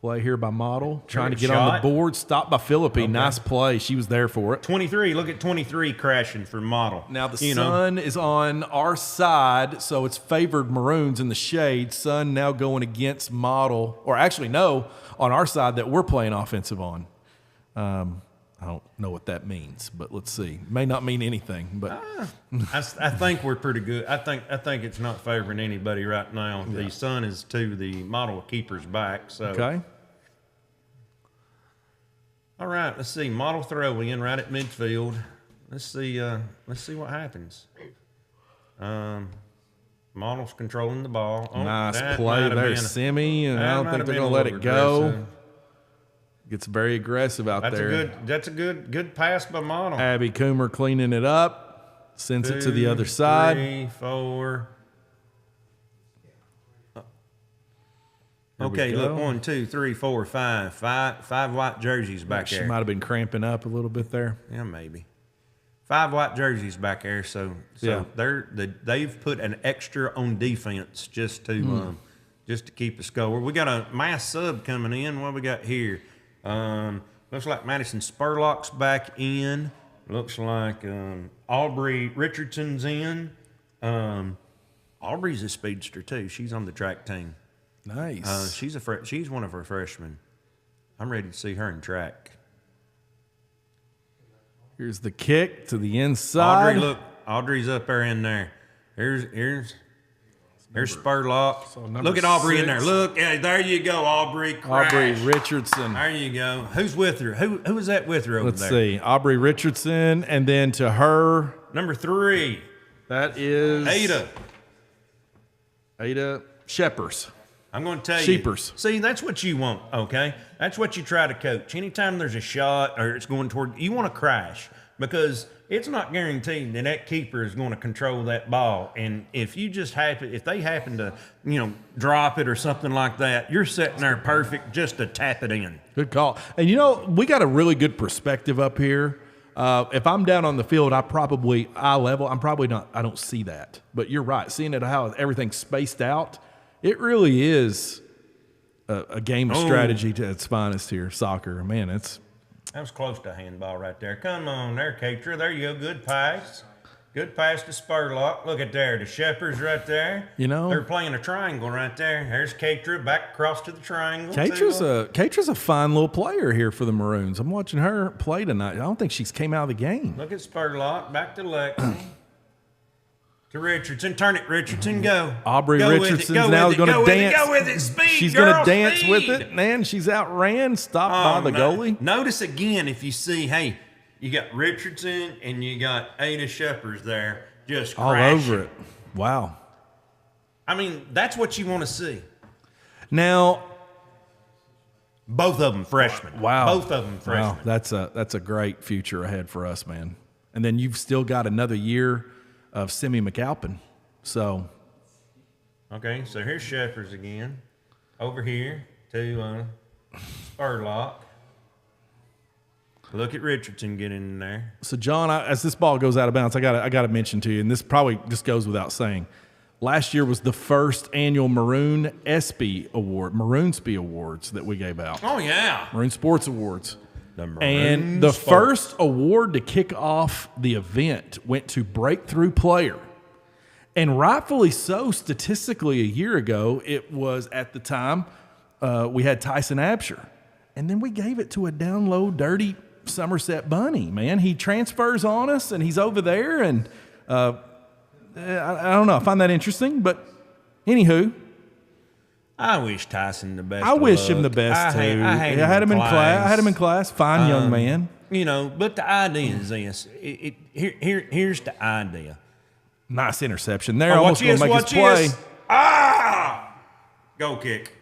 Play here by Model, trying to get on the board. Stopped by Philippi. Okay. Nice play. She was there for it. 23. Look at 23 crashing for Model. Now the sun is on our side, so it's favored Maroons in the shade. Sun now going against Model, or actually no, on our side that we're playing offensive on. I don't know what that means, but let's see. May not mean anything, but I think we're pretty good. I think it's not favoring anybody right now. Yeah. The sun is to the Model keeper's back. So okay. All right, let's see. Model throw in right at midfield. Let's see what happens. Model's controlling the ball. Oh, nice play there, Simi, and I don't think they're going to let it go. Gets very aggressive out there. That's a good pass by Model. Abby Coomer cleaning it up, sends it to the other side. 3, 4. Okay, look, 1, 2, 3, 4, 5. Five white jerseys back there. She might have been cramping up a little bit there. Yeah, maybe. 5 white jerseys back there, so yeah. They've put an extra on defense just to keep the score. We got a mass sub coming in. What we got here? Looks like Madison Spurlock's back in. Looks like Aubrey Richardson's in. Aubrey's a speedster too. She's on the track team. Nice. She's one of her freshmen. I'm ready to see her in track. Here's the kick to the inside. Audrey, look, Audrey's up there in there. Here's Spurlock. Look at Aubrey 6. In there. Look, yeah, there you go, Aubrey. Crash. Aubrey Richardson. There you go. Who's with her? Who is that with her over there? Let's see. Aubrey Richardson, and then to her. Number 3. That is Ada Sheppers. I'm going to tell you. Sheepers. See, that's what you want, okay? That's what you try to coach. Anytime there's a shot or it's going toward, you want to crash because it's not guaranteed that keeper is going to control that ball. And if they happen to, drop it or something like that, you're sitting there perfect just to tap it in. Good call. And we got a really good perspective up here. If I'm down on the field, eye level, I don't see that. But you're right. Seeing it how everything's spaced out, it really is a game of strategy at its finest here, soccer. Man, that was close to a handball right there. Come on there, Katra. There you go. Good pass. Good pass to Spurlock. Look at there. The Shepherds right there. They're playing a triangle right there. There's Katra back across to the triangle. Katra's a fine little player here for the Maroons. I'm watching her play tonight. I don't think she's came out of the game. Look at Spurlock. Back to Lexi. To Richardson. Turn it, Richardson. Go. Aubrey Richardson's now going to dance. Go with it. Speed, she's going to dance with it. Man, she's outran. Stopped by the goalie. Notice again if you see, you got Richardson and you got Ada Sheppers there just all crashing. Over it. Wow. I mean, that's what you want to see. Now, both of them freshmen. Wow. Both of them freshmen. Wow. That's a great future ahead for us, man. And then you've still got another year of Simi McAlpin. So. Okay, so here's Shepherds again. Over here to Spurlock. Look at Richardson getting in there. So, John, as this ball goes out of bounds, I got to mention to you, and this probably just goes without saying, last year was the first annual Maroon ESPY Award, Maroonspy Awards that we gave out. Oh, yeah. Maroon Sports Awards. And the first award to kick off the event went to Breakthrough Player. And rightfully so, statistically, a year ago, it was at the time we had Tyson Absher. And then we gave it to a down low, dirty Somerset Bunny, man. He transfers on us, and he's over there. And I don't know. I find that interesting. But anywho. I wish Tyson the best. I wish him the best too. I had him in class. I had him in class. Fine young man. You know, but the idea is this. Here's the idea. Nice interception. They're almost going to make his play. Go kick.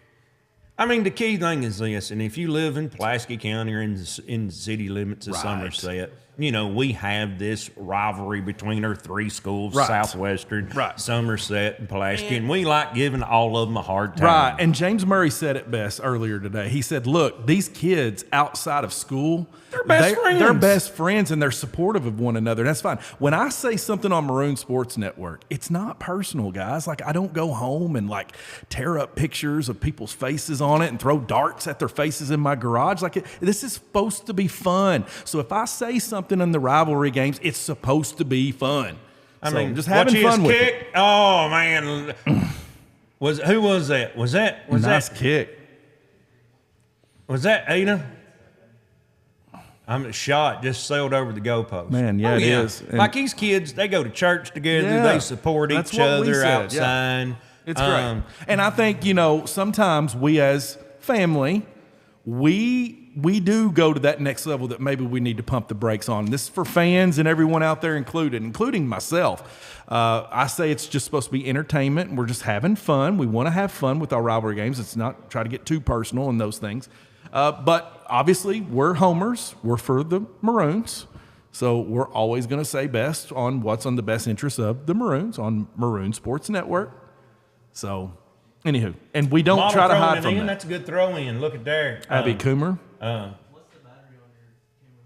I mean, the key thing is this, and if you live in Pulaski County or in the city limits of Somerset, you know, we have this rivalry between our three schools, Southwestern, Somerset, and Pulaski, and we like giving all of them a hard time. Right, and James Murray said it best earlier today. He said, look, these kids outside of school, they're best friends, and they're supportive of one another. That's fine. When I say something on Maroon Sports Network, it's not personal, guys. Like, I don't go home and, like, tear up pictures of people's faces on it and throw darts at their faces in my garage. Like, this is supposed to be fun. So if I say something in the rivalry games, it's supposed to be fun. I mean, just having fun with it. Oh, man. Who was that? Was that nice kick? Was that Ada? I'm shot just sailed over the goalpost. Man, it is. And like these kids, they go to church together. They support each other outside. It's great. And I think, you know, sometimes we as family, we do go to that next level that maybe we need to pump the brakes on. This is for fans and everyone out there included, including myself. I say it's just supposed to be entertainment, and we're just having fun. We want to have fun with our rivalry games. It's not try to get too personal and those things. But obviously, we're homers. We're for the Maroons. So we're always going to say best on what's on the best interest of the Maroons on Maroon Sports Network. So, anywho, and we don't try to hide from that. That's a good throw in. Look at there. Abby Coomer. What's the battery on your camera?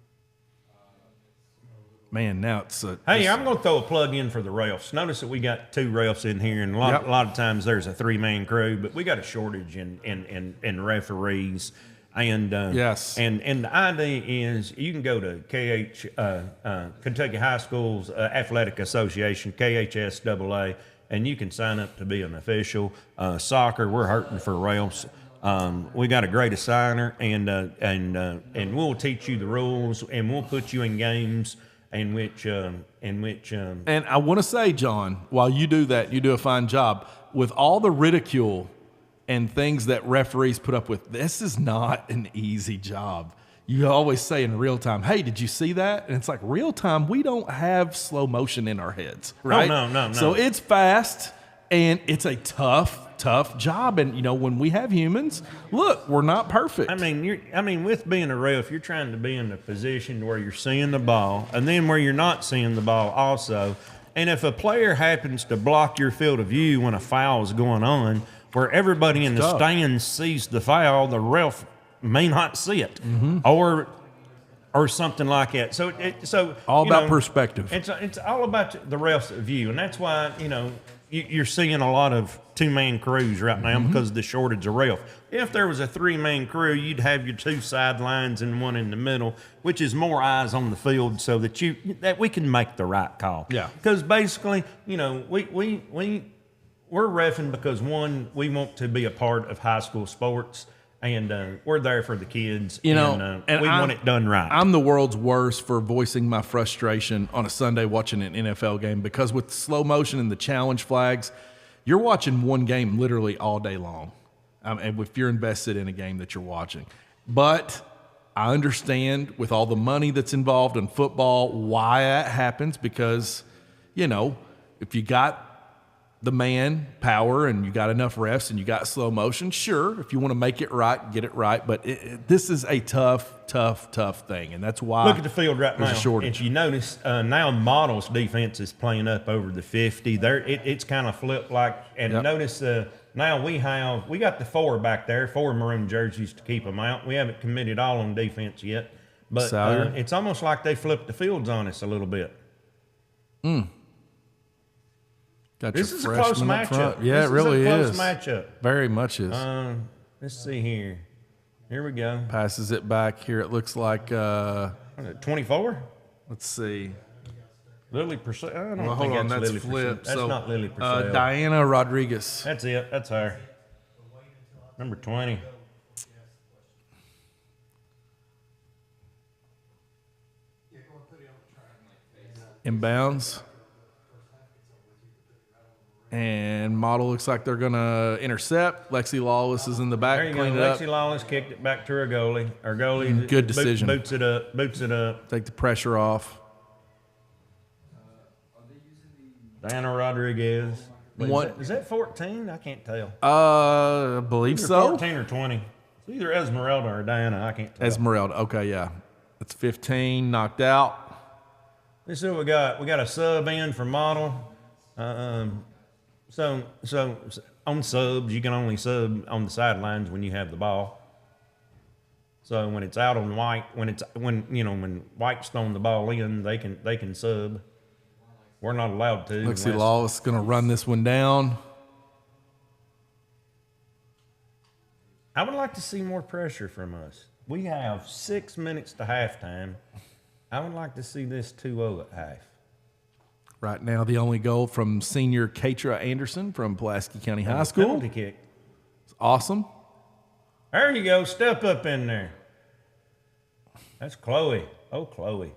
Man, now it's hey, I'm going to throw a plug in for the refs. Notice that we got 2 refs in here, and a lot of times there's a 3-man crew, but we got a shortage in referees. And yes, and the idea is you can go to Kentucky High Schools Athletic Association, KHSAA, and you can sign up to be an official. Soccer, we're hurting for refs. We got a great assigner, and we'll teach you the rules, and we'll put you in games in which. And I want to say, John, while you do that, you do a fine job with all the ridicule and things that referees put up with. This is not an easy job. You always say in real time, hey, did you see that? And it's like, real time, we don't have slow motion in our heads, right? No. So it's fast, and it's a tough job. And, you know, when we have humans, look, we're not perfect. I mean, with being a ref, you're trying to be in a position where you're seeing the ball, and then where you're not seeing the ball also. And if a player happens to block your field of view when a foul is going on, where everybody in the stands sees the foul, the ref may not see it, or something like that. So all about perspective. It's all about the ref's view, and that's why you're seeing a lot of 2-man crews right now because of the shortage of ref. If there was a 3-man crew, you'd have your 2 sidelines and 1 in the middle, which is more eyes on the field, so that we can make the right call. Yeah. Because basically, we're reffing because, one, we want to be a part of high school sports, and we're there for the kids. And we want it done right. I'm the world's worst for voicing my frustration on a Sunday watching an NFL game, because with slow motion and the challenge flags, you're watching one game literally all day long. And if you're invested in a game that you're watching. But I understand with all the money that's involved in football why that happens, because, if you got the man power and you got enough refs and you got slow motion, sure, if you want to make it right, get it right. But this is a tough thing, and that's why. Look at the field right now. A shortage. If you notice, now Model's defense is playing up over the 50. It's kind of flipped notice now we got the 4 back there, 4 maroon jerseys to keep them out. We haven't committed all on defense yet, but it's almost like they flipped the fields on us a little bit. This is a close matchup. Yeah, it really is. Close matchup. Very much is. Let's see here. Here we go. Passes it back here. It looks like 24. Let's see. Lily Purcell. I don't hold on, that's Lily flipped. That's not Lily Purcell. Diana Rodriguez. That's it. That's her. Number 20. Inbounds. And Model looks like they're going to intercept. Lexi Lawless is in the back. There you go. Clean it up. Lexi Lawless kicked it back to her goalie. Our goalie. Good decision. Boots it up. Take the pressure off. Diana Rodriguez. What? Is that 14? I can't tell. I believe Either so. 14 or 20. It's either Esmeralda or Diana. I can't tell. Esmeralda. Okay, yeah. That's 15, knocked out. Let's see what we got. We got a sub in for Model. So on subs, you can only sub on the sidelines when you have the ball. So when it's out on white, when White's throwing the ball in, they can sub. We're not allowed to. Lexi Lawless is going to run this one down. I would like to see more pressure from us. We have 6 minutes to halftime. I would like to see this 2-0 at half. Right now, the only goal from senior Katra Anderson from Pulaski County High School. Penalty kick. It's awesome. There you go. Step up in there. That's Chloe. Oh, Chloe.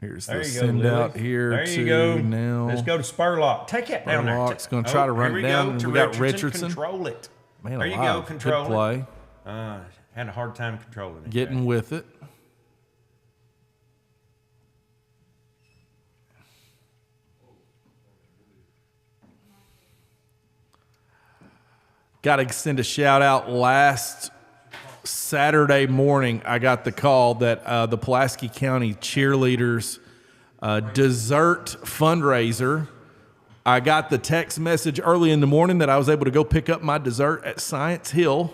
Here's There the you go, send Lily. out here There to you go. now. Let's go to Spurlock. Take it down there. Spurlock's gonna try to run here it we down, go and to we got Richardson. Control it. Man there you alive. go. Control Good play. it. Had a hard time controlling it. Getting with it. Got to send a shout out. Last Saturday morning, I got the call that the Pulaski County cheerleaders dessert fundraiser. I got the text message early in the morning that I was able to go pick up my dessert at Science Hill.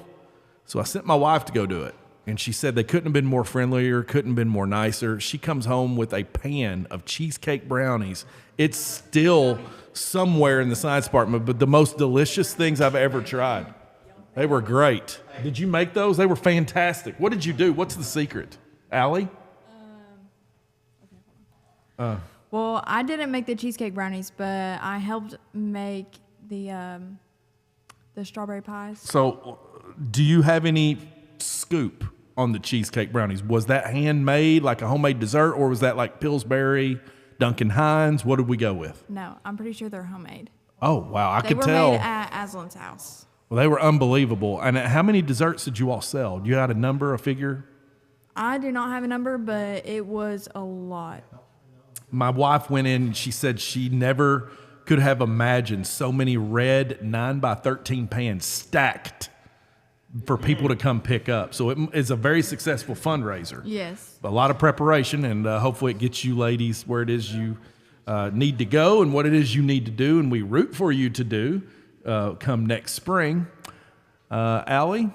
So I sent my wife to go do it. And she said they couldn't have been more friendlier, couldn't have been more nicer. She comes home with a pan of cheesecake brownies. It's still somewhere in the science department, but the most delicious things I've ever tried. They were great. Did you make those? They were fantastic. What did you do? What's the secret? Allie? Well, I didn't make the cheesecake brownies, but I helped make the strawberry pies. So do you have any scoop on the cheesecake brownies? Was that handmade, like a homemade dessert, or was that like Pillsbury, Duncan Hines? What did we go with? No, I'm pretty sure they're homemade. Oh, wow. I They could were tell. made at Aslan's house. Well, they were unbelievable. And how many desserts did you all sell? Do you had a number, a figure? I do not have a number, but it was a lot. My wife went in and she said she never could have imagined so many red 9x13 pans stacked for people to come pick up. So it is a very successful fundraiser. Yes. A lot of preparation, and hopefully it gets you ladies where it is you need to go and what it is you need to do, and we root for you to do come next spring. Allie,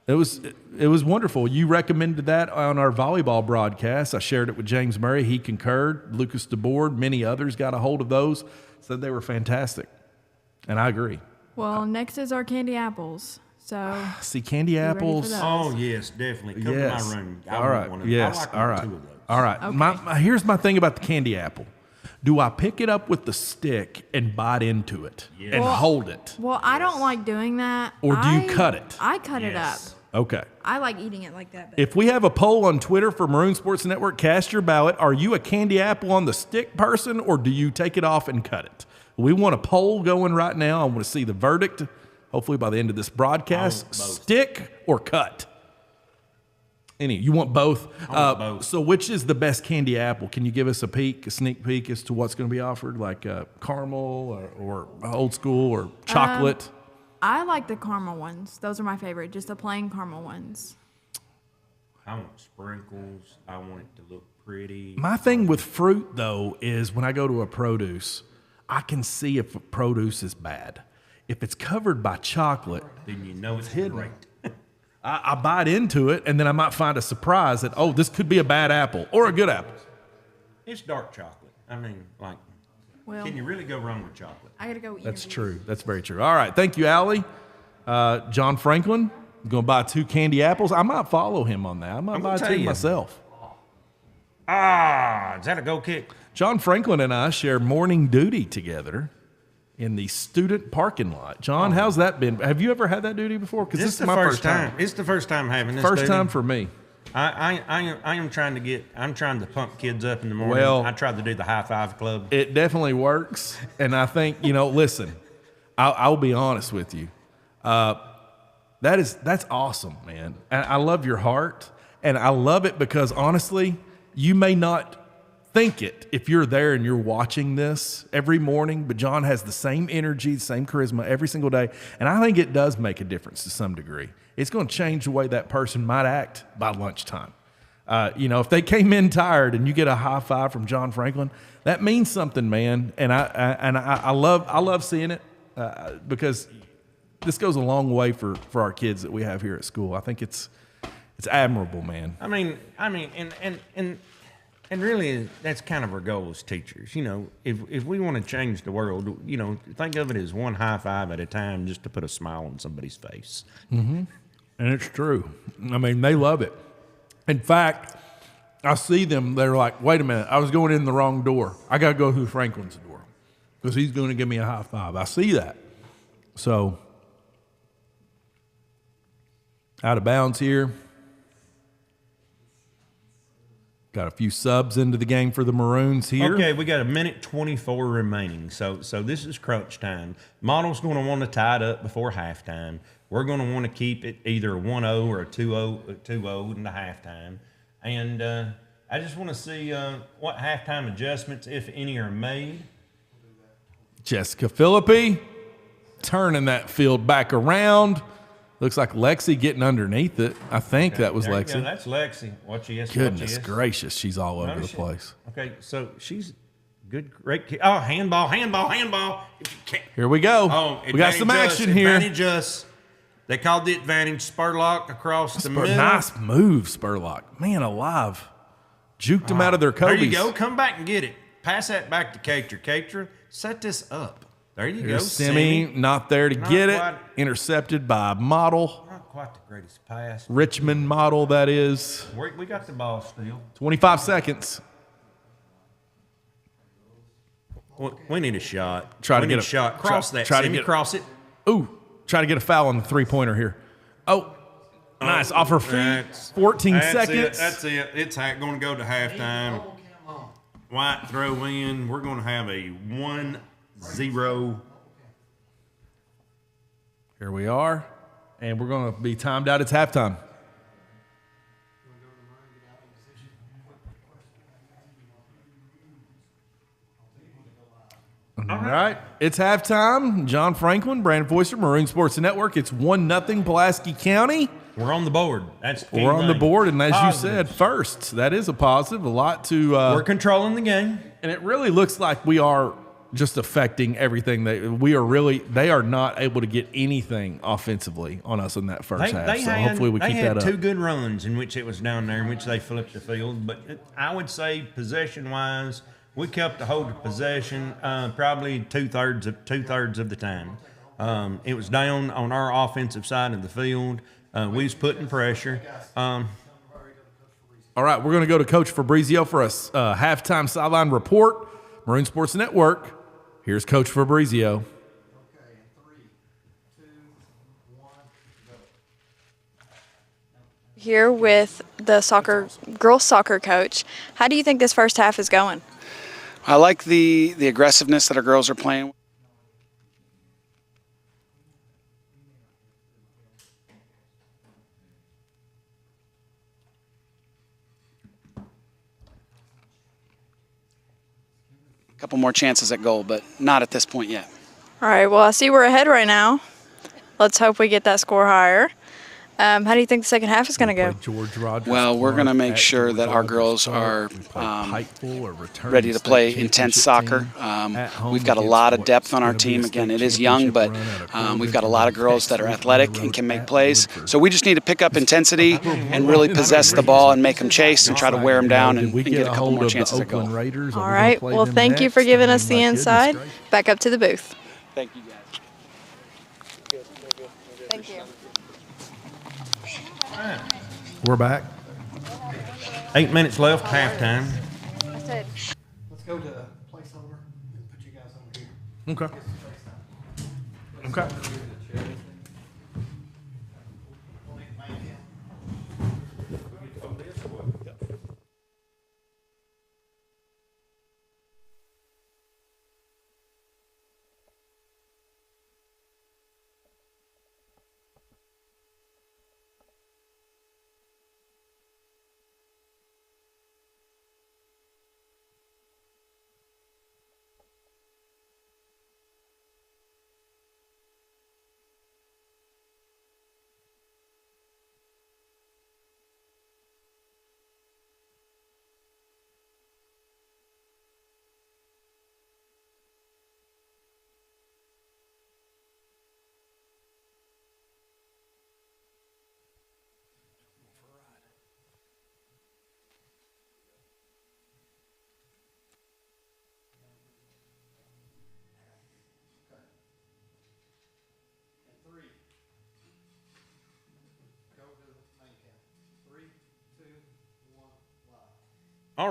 it was wonderful. You recommended that on our volleyball broadcast. I shared it with James Murray. He concurred. Lucas DeBoard, many others got a hold of those, said they were fantastic, and I agree. Well, next is our candy apples. So See, candy ready for apples. those? Oh, yes, definitely. Come to my room. I All want right. one of them. Yes. I like All right. 2 of those. All right. Okay. Here's my thing about the candy apple. Do I pick it up with the stick and bite into it and Well- hold it? Well, I don't like doing that. Or do you cut it? I cut it up. Yes. Okay. I like eating it like that. But If we have a poll on Twitter for Maroon Sports Network, cast your ballot. Are you a candy apple on the stick person, or do you take it off and cut it? We want a poll going right now. I want to see the verdict, hopefully by the end of this broadcast. Both. Stick or cut? You want both? I want both. So which is the best candy apple? Can you give us a sneak peek as to what's going to be offered, like caramel or old school or chocolate? I like the caramel ones. Those are my favorite, just the plain caramel ones. I want sprinkles. I want it to look pretty. My thing with fruit, though, is when I go to a produce, I can see if a produce is bad. If it's covered by chocolate, Then you know it's hidden. great. I bite into it, and then I might find a surprise that, oh, this could be a bad apple or a good apple. It's dark chocolate. I mean, like, Well, can you really go wrong with chocolate? I gotta go eat. That's these. true. That's very true. All right. Thank you, Allie. John Franklin, going to buy 2 candy apples. I might follow him on that. I might I'm buy gonna tell 2 you. myself. Is that a go kick? John Franklin and I share morning duty together in the student parking lot. John, how's that been? Have you ever had that duty before? Because this is my first time. It's the first time having this. First duty. time for me. I am trying to pump kids up in the morning. Well- I tried to do the high five club. It definitely works. And I think, listen, I'll be honest with you. That's awesome, man. And I love your heart, and I love it because honestly, you may not think it if you're there and you're watching this every morning, but John has the same energy, the same charisma every single day, and I think it does make a difference to some degree. It's going to change the way that person might act by lunchtime. If they came in tired and you get a high five from John Franklin, that means something, man. And I love seeing it because this goes a long way for our kids that we have here at school. I think it's admirable, man. I mean, and really, that's kind of our goal as teachers. If we want to change the world, think of it as one high five at a time, just to put a smile on somebody's face. Mm-hmm. And it's true. I mean, they love it. In fact, I see them. They're like, "Wait a minute! I was going in the wrong door. I got to go through Franklin's door because he's going to give me a high five." I see that. So, out of bounds here. Got a few subs into the game for the Maroons here. Okay, we got 1:24 remaining. So this is crunch time. Model's going to want to tie it up before halftime. We're going to want to keep it either 1-0 or a 2-0 in the halftime. And I just want to see what halftime adjustments, if any, are made. Jessica Philippi turning that field back around. Looks like Lexi getting underneath it. I think that was Lexi. Yeah, that's Lexi. Goodness gracious, she's all over the place. Okay, so she's good, great kid. Oh, handball. Here we go. Oh, we got some action here. Advantage us. They called the advantage. Spurlock across the middle. Nice move, Spurlock. Man alive. Juked him out of their Kobe's. There you go. Come back and get it. Pass that back to Cater. Cater, set this up. There you go. Semi, not there to get it. Intercepted by Model. Not quite the greatest pass. Richmond Model, that is. We got the ball still. 25 seconds. We need a shot. We need a shot. Cross that. Cross it. Ooh, try to get a foul on the three-pointer here. Oh, nice. Off her feet. 14 seconds. That's it. It's going to go to halftime. White throw in. We're going to have a 1-0. Here we are, and we're going to be timed out. It's halftime. All right, it's halftime. John Franklin, Brandon Foister, Maroon Sports Network. It's 1-0 Pulaski County. We're on the board. We're on the board, and as you said, first. That is a positive. A lot to. We're controlling the game, and it really looks like we are just affecting everything. They are not able to get anything offensively on us in that first half. So hopefully we keep that up. They had 2 good runs in which it was down there, in which they flipped the field. But I would say possession-wise, we kept a hold of possession probably two-thirds of the time. It was down on our offensive side of the field. We was putting pressure. All right, we're going to go to Coach Fabrizio for a halftime sideline report. Maroon Sports Network. Here's Coach Fabrizio. Okay, in 3, 2, 1, go. Here with the girls soccer coach. How do you think this first half is going? I like the aggressiveness that our girls are playing. A couple more chances at goal, but not at this point yet. All right, well, I see we're ahead right now. Let's hope we get that score higher. How do you think the second half is going to go? Well, we're going to make sure that our girls are ready to play intense soccer. We've got a lot of depth on our team. Again, it is young, but we've got a lot of girls that are athletic and can make plays. So we just need to pick up intensity and really possess the ball and make them chase and try to wear them down and get a couple more chances at goal. All right, well, thank you for giving us the inside. Back up to the booth. Thank you, guys. Thank you. We're back. 8 minutes left, halftime. I said. Let's go to placeholder and put you guys over here. Okay. Okay.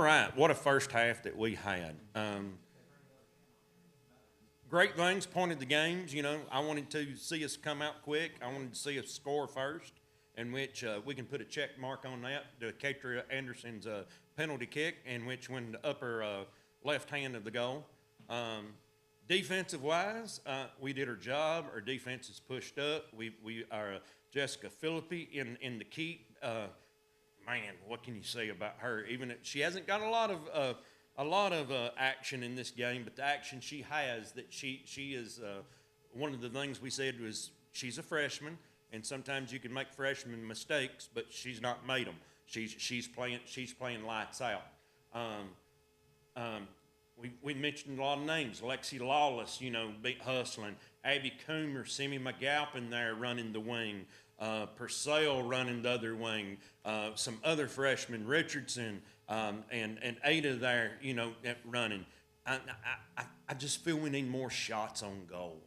right, what a first half that we had. Great things pointed the games. You know, I wanted to see us come out quick. I wanted to see us score first, in which we can put a check mark on that. The Katria Anderson's penalty kick, in which went the upper left hand of the goal. Defensive wise, we did our job. Our defense is pushed up. We are Jessica Philippi in the keep. Man, what can you say about her? Even if she hasn't got a lot of action in this game, but the action she has, that she is one of the things we said was she's a freshman, and sometimes you can make freshman mistakes, but she's not made them. She's playing lights out. We mentioned a lot of names. Lexi Lawless, you know, hustling. Abby Coomer, Simi McAlpin there running the wing. Purcell running the other wing. Some other freshmen, Richardson and Ada there, you know, running. I just feel we need more shots on goal.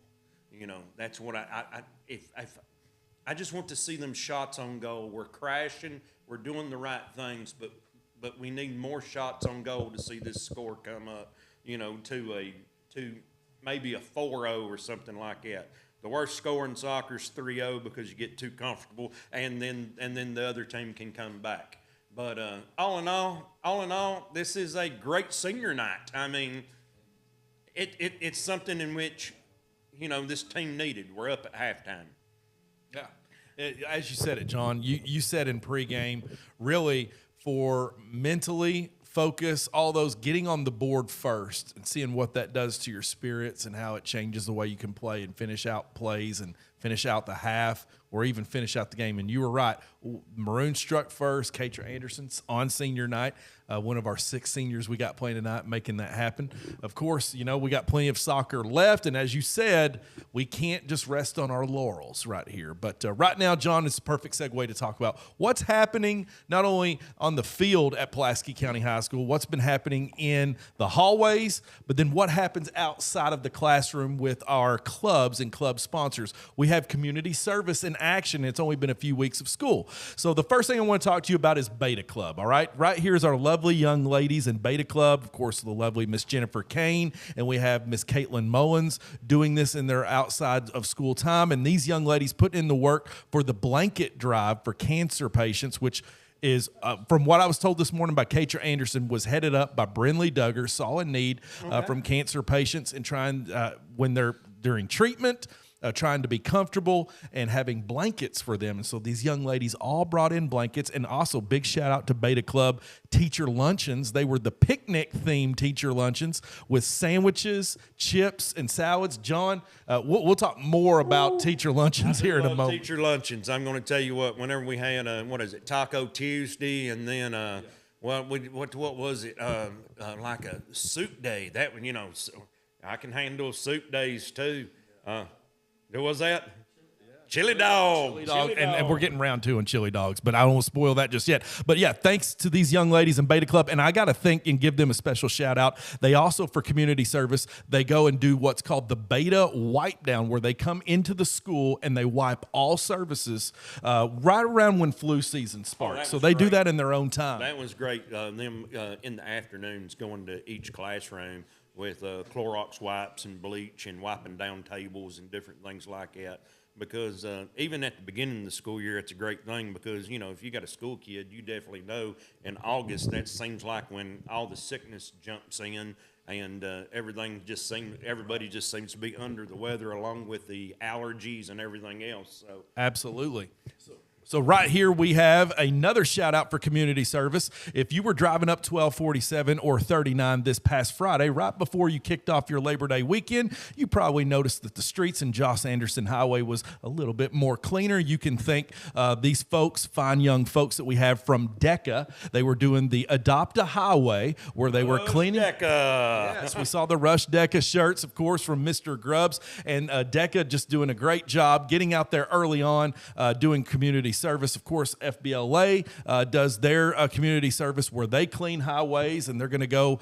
You know, that's what I just want to see them shots on goal. We're crashing. We're doing the right things, but we need more shots on goal to see this score come up, you know, to maybe a 4-0 or something like that. The worst score in soccer is 3-0 because you get too comfortable, and then the other team can come back. But all in all, this is a great senior night. I mean, it's something in which, you know, this team needed. We're up at halftime. Yeah. As you said it, John, you said in pregame, really for mentally focus, all those getting on the board first and seeing what that does to your spirits and how it changes the way you can play and finish out plays and finish out the half or even finish out the game. And you were right. Maroon struck first. Katria Anderson's on senior night. One of our 6 seniors we got playing tonight, making that happen. Of course, you know, we got plenty of soccer left. And as you said, we can't just rest on our laurels right here. But right now, John, it's the perfect segue to talk about what's happening not only on the field at Pulaski County High School, what's been happening in the hallways, but then what happens outside of the classroom with our clubs and club sponsors. We have community service in action. It's only been a few weeks of school. So the first thing I want to talk to you about is Beta Club, all right? Right here is our lovely young ladies in Beta Club. Of course, the lovely Miss Jennifer Kane, and we have Miss Caitlin Mullins doing this in their outside of school time. And these young ladies put in the work for the blanket drive for cancer patients, which is, from what I was told this morning by Katria Anderson, was headed up by Brinley Duggar, saw a need from cancer patients and trying, when they're during treatment, trying to be comfortable and having blankets for them. And so these young ladies all brought in blankets. And also big shout out to Beta Club teacher luncheons. They were the picnic themed teacher luncheons with sandwiches, chips, and salads. John, we'll talk more about teacher luncheons here in a moment. Teacher luncheons. I'm going to tell you what, whenever we had, Taco Tuesday, and then, what was it? Like a soup day. That one, you know, I can handle soup days too. There was that? Chili dog. And we're getting round 2 on chili dogs, but I don't want to spoil that just yet. But yeah, thanks to these young ladies in Beta Club. And I got to thank and give them a special shout out. They also, for community service, they go and do what's called the Beta Wipe Down, where they come into the school and they wipe all services right around when flu season sparks. So they do that in their own time. That was great. Them in the afternoons going to each classroom with Clorox wipes and bleach and wiping down tables and different things like that. Because even at the beginning of the school year, it's a great thing because, you know, if you got a school kid, you definitely know in August, that seems like when all the sickness jumps in and everybody just seems to be under the weather along with the allergies and everything else. So absolutely. So right here we have another shout out for community service. If you were driving up 1247 or 39 this past Friday, right before you kicked off your Labor Day weekend, you probably noticed that the streets in Joss Anderson Highway was a little bit more cleaner. You can thank these folks, fine young folks that we have from DECA. They were doing the Adopt a Highway where they were cleaning. DECA. Yes, we saw the Rush DECA shirts, of course, from Mr. Grubbs. And DECA just doing a great job getting out there early on, doing community service. Of course, FBLA does their community service where they clean highways, and they're going to go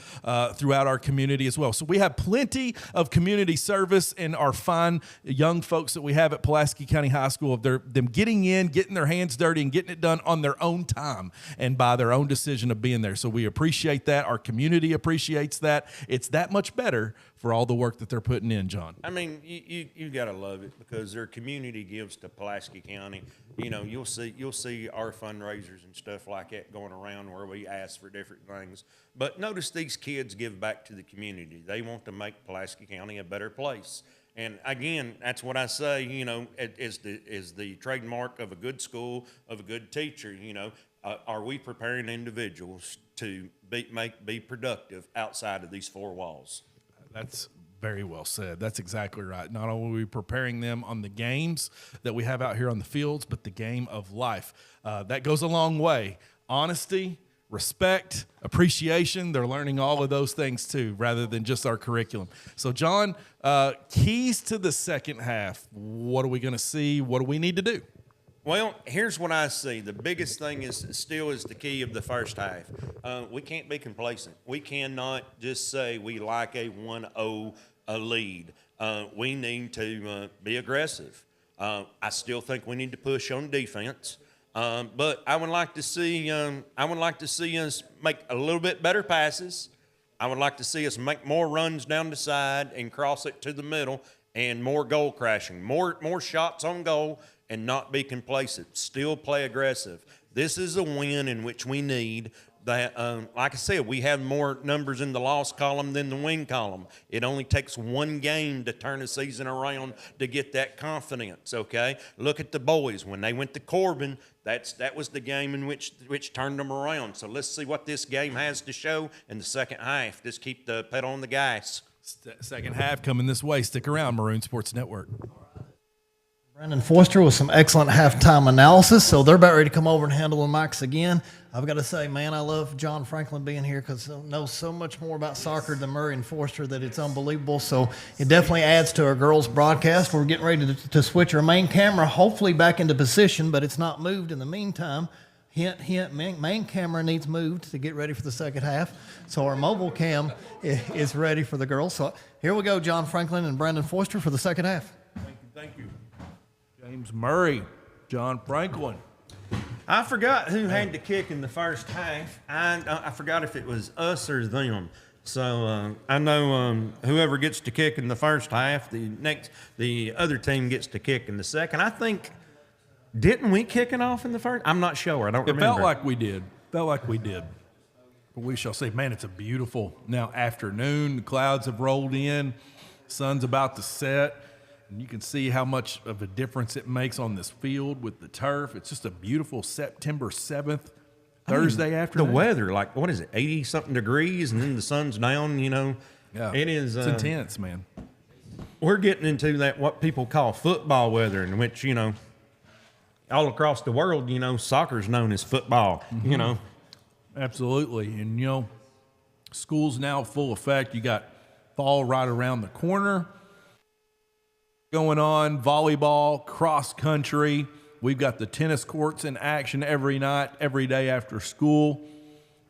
throughout our community as well. So we have plenty of community service in our fine young folks that we have at Pulaski County High School, of them getting in, getting their hands dirty, and getting it done on their own time and by their own decision of being there. So we appreciate that. Our community appreciates that. It's that much better for all the work that they're putting in, John. I mean, you got to love it because their community gives to Pulaski County. You know, you'll see our fundraisers and stuff like that going around where we ask for different things. But notice these kids give back to the community. They want to make Pulaski County a better place. And again, that's what I say, you know, is the trademark of a good school, of a good teacher. You know, are we preparing individuals to be productive outside of these four walls? That's very well said. That's exactly right. Not only are we preparing them on the games that we have out here on the fields, but the game of life. That goes a long way. Honesty, respect, appreciation. They're learning all of those things too, rather than just our curriculum. So, John, keys to the second half. What are we going to see? What do we need to do? Well, here's what I see. The biggest thing is the key of the first half. We can't be complacent. We cannot just say we like a 1-0 lead. We need to be aggressive. I still think we need to push on defense. But I would like to see us make a little bit better passes. I would like to see us make more runs down the side and cross it to the middle, and more goal crashing, more shots on goal, and not be complacent. Still play aggressive. This is a win in which we need that. Like I said, we have more numbers in the loss column than the win column. It only takes one game to turn a season around to get that confidence, okay? Look at the boys. When they went to Corbin, that was the game in which turned them around. So let's see what this game has to show in the second half. Just keep the pedal on the gas. Second half coming this way. Stick around, Maroon Sports Network. Brandon Foster with some excellent halftime analysis. So they're about ready to come over and handle the mics again. I've got to say, man, I love John Franklin being here because he knows so much more about soccer than Murray and Foster that it's unbelievable. So it definitely adds to our girls' broadcast. We're getting ready to switch our main camera, hopefully back into position, but it's not moved in the meantime. Hint, hint, main camera needs moved to get ready for the second half. So our mobile cam is ready for the girls. So here we go, John Franklin and Brandon Foster for the second half. Thank you. James Murray, John Franklin. I forgot who had the kick in the first half. I forgot if it was us or them. So I know whoever gets to kick in the first half, the other team gets to kick in the second. I think, didn't we kick it off in the first? I'm not sure. I don't remember. It felt like we did. But we shall see. Man, it's a beautiful now afternoon. The clouds have rolled in. Sun's about to set. And you can see how much of a difference it makes on this field with the turf. It's just a beautiful September 7th, Thursday afternoon. The weather, like, what is it, 80-something degrees, and then the sun's down, you know. Yeah, it is. It's intense, man. We're getting into that what people call football weather, in which, you know, all across the world, you know, soccer's known as football, you know. Absolutely. And, you know, school's now full effect. You got fall right around the corner going on, volleyball, cross country. We've got the tennis courts in action every night, every day after school.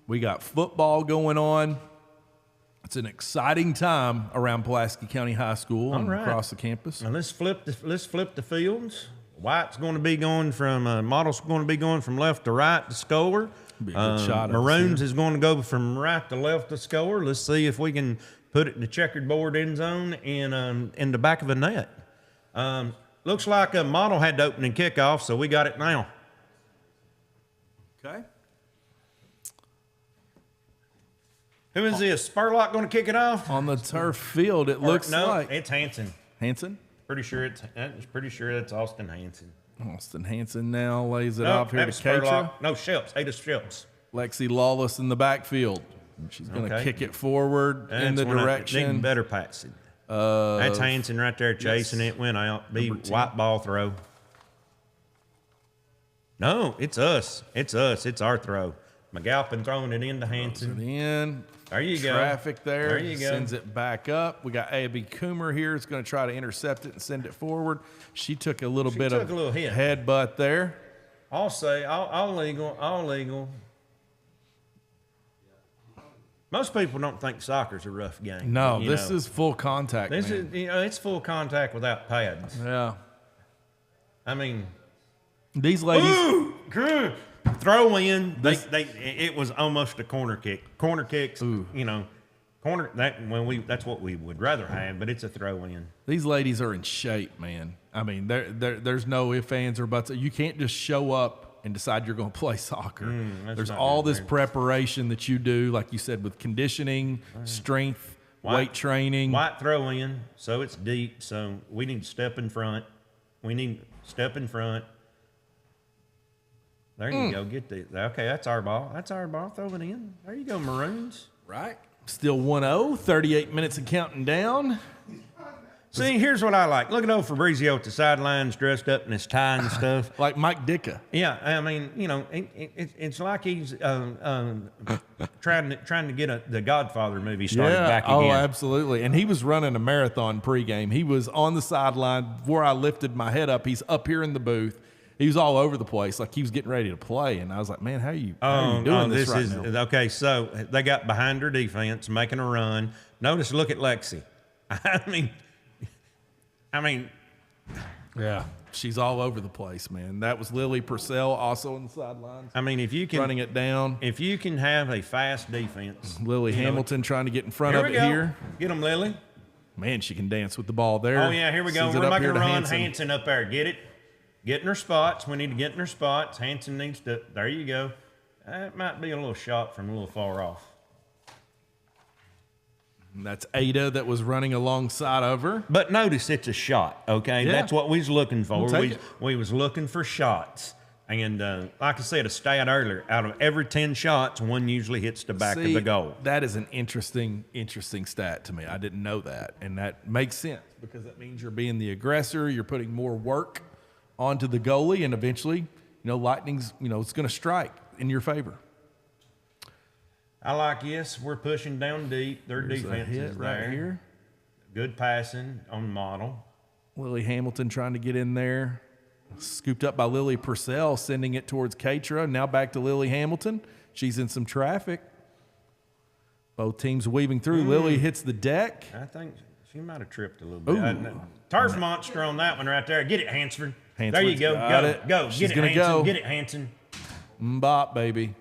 We got football going on. It's an exciting time around Pulaski County High School and across the campus. Now let's flip the fields. White's going to be going from Model's going to be going from left to right to score. Be a good shot. Maroons is going to go from right to left to score. Let's see if we can put it in the checkered board end zone and in the back of a net. Looks like a Model had the opening kickoff, so we got it now. Okay. Who is this? Spurlock going to kick it off? On the turf field, it looks like. It's Hanson. Hanson? Pretty sure that's Austin Hanson. Austin Hanson now lays it off here to Keitra. No, Shelps. Ada Shelps. Lexi Lawless in the backfield. She's going to kick it forward in the direction. Better passing. That's Hanson right there chasing it. Went out. Be white ball throw. No, it's us. It's our throw. McAlpin throwing it into Hanson. In. There you go. Traffic there. There you go. Sends it back up. We got Abby Coomer here. It's going to try to intercept it and send it forward. She took a little bit of hit. headbutt there. I'll say all legal. Most people don't think soccer's a rough game. No, this is full contact. This man. is it's full contact without pads. Yeah. I mean, these ladies. Ooh, throw in. It was almost a corner kick. Corner kicks. Ooh. That's what we would rather have, but it's a throw in. These ladies are in shape, man. I mean, there's no ifs, ands, or buts. You can't just show up and decide you're going to play soccer. There's all this preparation that you do, like you said, with conditioning, strength, weight training. White throw in, so it's deep. So we need to step in front. There you go. Get the okay. That's our ball. Throw it in. There you go, Maroons. Right. Still 1-0, 38 minutes and counting down. See, here's what I like. Look at old Fabrizio at the sidelines, dressed up in his tie and stuff. Like Mike Ditka. Yeah, I mean, it's like he's trying to get the Godfather movie started back again. Oh, absolutely. And he was running a marathon pregame. He was on the sideline where I lifted my head up. He's up here in the booth. He was all over the place, like he was getting ready to play. And I was like, man, how are you doing this right now? Okay, so they got behind their defense, making a run. Notice, look at Lexi. I mean, yeah, she's all over the place, man. That was Lily Purcell, also on the sidelines. I mean, if you can running it down, if you can have a fast defense, Lily Hamilton trying to get in front of it here. Get them, Lily. Man, she can dance with the ball there. Oh yeah, here we go. We're making a run. Hanson up there, get in her spots. We need to get in her spots. Hanson needs to. There you go. That might be a little shot from a little far off. And that's Ada that was running alongside of her. But notice it's a shot, okay? Yeah. That's what we was looking for. We'll We was looking for shots. And like I said, a stat earlier, out of every 10 shots, one usually hits the back of the goal. That is an interesting stat to me. I didn't know that. And that makes sense because that means you're being the aggressor. You're putting more work onto the goalie. And eventually, Lightning's, it's going to strike in your favor. I like yes, we're pushing down deep. Their defense is there. Right here. Good passing on model. Lily Hamilton trying to get in there. Scooped up by Lily Purcell, sending it towards Katra. Now back to Lily Hamilton. She's in some traffic. Both teams weaving through. Lily hits the deck. I think she might have tripped a little bit. Turf monster on that one right there. Get it, Hansford. There you go. Go. She's Get it, Hanson. Go. Get it, Hanson. Mbop, baby.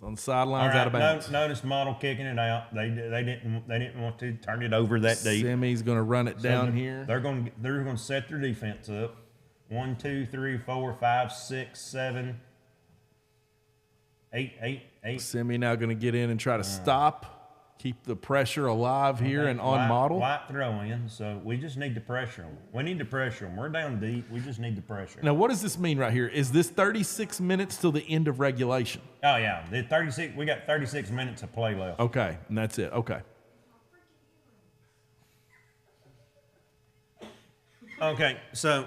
On the sidelines, out of bounds. Notice model kicking it out. They didn't want to turn it over that deep. Semi's going to run it down here. They're going to set their defense up. 1, 2, 3, 4, 5, 6, 7, 8. Semi now going to get in and try to stop, keep the pressure alive here and on model. White throw in. So we just need to pressure them. We need to pressure them. We're down deep. We just need to pressure them. Now, what does this mean right here? Is this 36 minutes till the end of regulation? Oh yeah, we got 36 minutes of play left. Okay, and that's it. Okay. Okay, so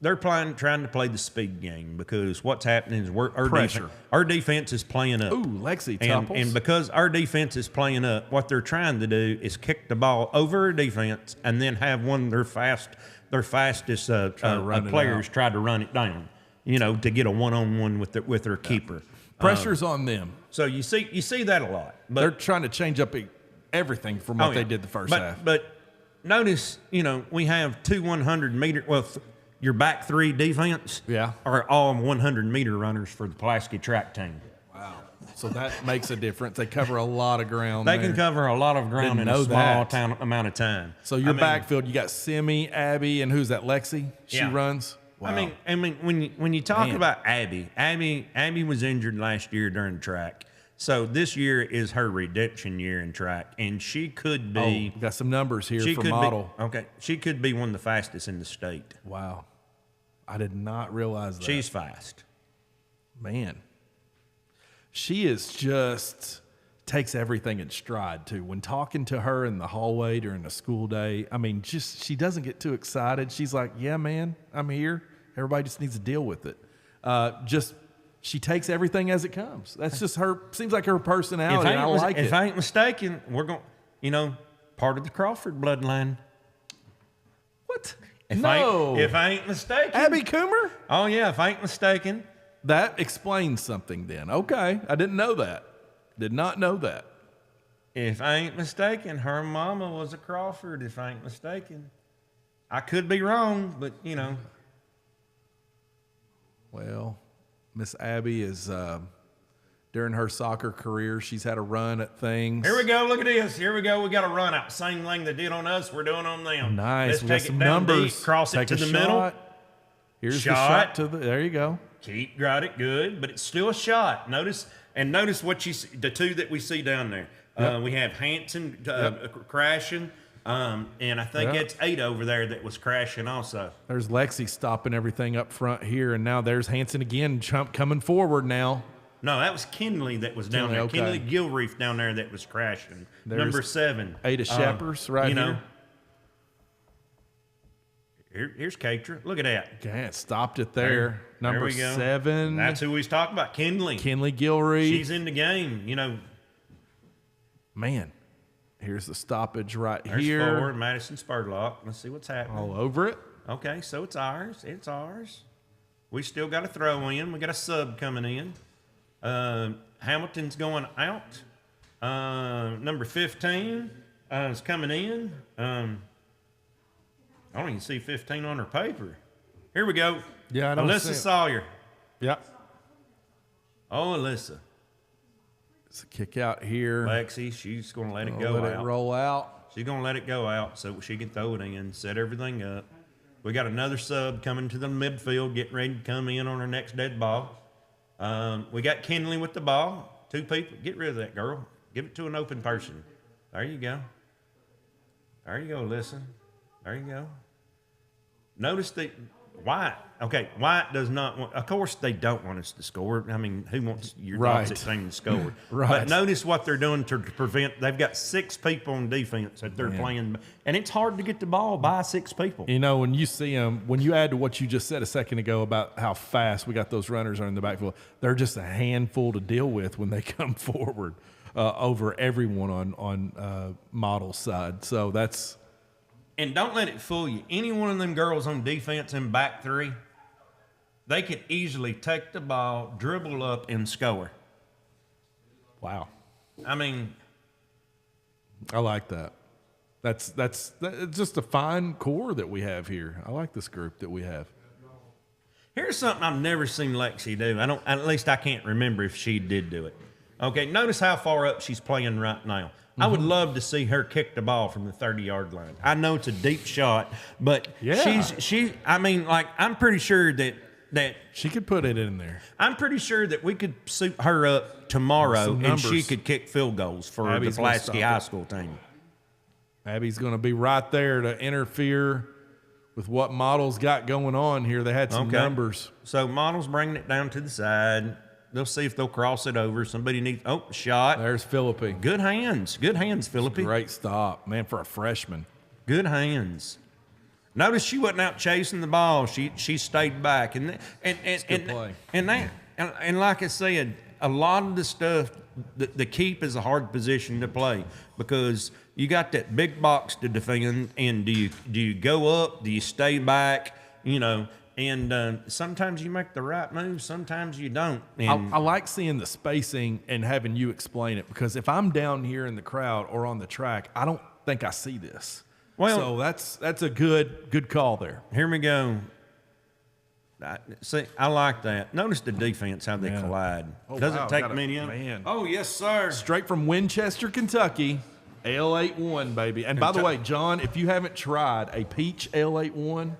they're trying to play the speed game because what's happening is our defense is playing up. Ooh, Lexi topples. And because our defense is playing up, what they're trying to do is kick the ball over our defense and then have one of their fastest players try to run it down. To get a one-on-one with their keeper. Pressure's on them. So you see that a lot. But they're trying to change up everything from what they did the first half. But notice, we have two 100-meter. Well, your back three defense are all 100-meter runners for the Pulaski track team. Wow. So that makes a difference. They cover a lot of ground. They can cover a lot of ground in a small amount of time. So your backfield, you got Simi, Abby, and who's that? Lexi. She runs. Wow. I mean, when you talk about Abby was injured last year during track. So this year is her redemption year in track, and she could be. Got some numbers here for model. She could be one of the fastest in the state. Wow, I did not realize that. She's fast, man. She is just takes everything in stride too. When talking to her in the hallway during a school day, I mean, she doesn't get too excited. She's like, "Yeah, man, I'm here. Everybody just needs to deal with it." She takes everything as it comes. That's just her. Seems like her personality. And I like it. If I ain't mistaken, we're going. Part of the Crawford bloodline. What? If No. I ain't mistaken. Abby Coomer? Oh, yeah, if I ain't mistaken. That explains something then. Okay. I didn't know that. Did not know that. If I ain't mistaken, her mama was a Crawford, if I ain't mistaken. I could be wrong, but, you know. Well, Miss Abby is, during her soccer career, she's had a run at things. Here we go. Look at this. Here we go. We got a run out. Same thing they did on us, we're doing on them. Nice. Let's We got take some it down numbers. deep, cross Take it to a the middle. shot. Here's the Shot. shot to the, there you go. Got it good, but it's still a shot. Notice what you see, the two that we see down there. Yep. We have Hanson crashing, and I think Yep. it's 8 over there that was crashing also. There's Lexi stopping everything up front here, and now there's Hanson again coming forward now. No, that was Kinley that was down there. Okay. Kinley Gilreath down there that was crashing. There's Number 7. Ada Sheppers right here. Here's Katra. Look at that. Okay, it stopped it there. Number we go. 7. That's who we was talking about, Kinley. Kinley Gilreath. She's in the game, you know. Man, here's the stoppage right There's here. 4, Madison Spurlock. Let's see what's happening. All over it. Okay, so it's ours. It's ours. We still got a throw in. We got a sub coming in. Hamilton's going out. Number 15 is coming in. I don't even see 15 on her paper. Here we go. Yeah, I don't see Alyssa it. Sawyer. Yep. Oh, Alyssa. It's a kick out here. Lexi, she's going to let it go Let out. it roll out. She's going to let it go out so she can throw it in, set everything up. We got another sub coming to the midfield, getting ready to come in on our next dead ball. We got Kinley with the ball. 2 people. Get rid of that girl. Give it to an open person. There you go. There you go, listen. There you go. Notice that White. Okay, White does not want. Of course, they don't want us to score. I mean, who wants your opposite team to score? Right. But notice what they're doing to prevent. They've got 6 people on defense that they're playing, and it's hard to get the ball by 6 people. You know, when you see them, when you add to what you just said a second ago about how fast we got those runners on the backfield, they're just a handful to deal with when they come forward over everyone on Model's side. So that's. And don't let it fool you. Any one of them girls on defense in back 3, they could easily take the ball, dribble up, and score. Wow. I mean, I like that. That's just a fine core that we have here. I like this group that we have. here's something I've never seen Lexi do. At least I can't remember if she did do it. Okay, notice how far up she's playing right now. I would love to see her kick the ball from the 30-yard line. I know it's a deep shot, but I'm pretty sure that She could put it in there. I'm pretty sure that we could suit her up tomorrow Some and she numbers. could kick field goals for Abby's the gonna Pulaski stop High it. School team. Abby's going to be right there to interfere with what Model's got going on here. They had some numbers. So Model's bringing it down to the side. They'll see if they'll cross it over. Somebody needs shot. There's Philippi. Good hands, Philippi. Great stop, man, for a freshman. Good hands. Notice she wasn't out chasing the ball. She stayed back, and good play. And like I said, a lot of the stuff, the keep is a hard position to play because you got that big box to defend. And do you go up? Do you stay back? You know. And sometimes you make the right move, sometimes you don't. And I like seeing the spacing and having you explain it because if I'm down here in the crowd or on the track, I don't think I see this. Well, so that's a good call there. Here we go. See, I like that. Notice the defense, how they collide. Doesn't take many of them. Man. Oh, yes, sir. Straight from Winchester, Kentucky, L81, baby. And by the way, John, if you haven't tried a peach L81,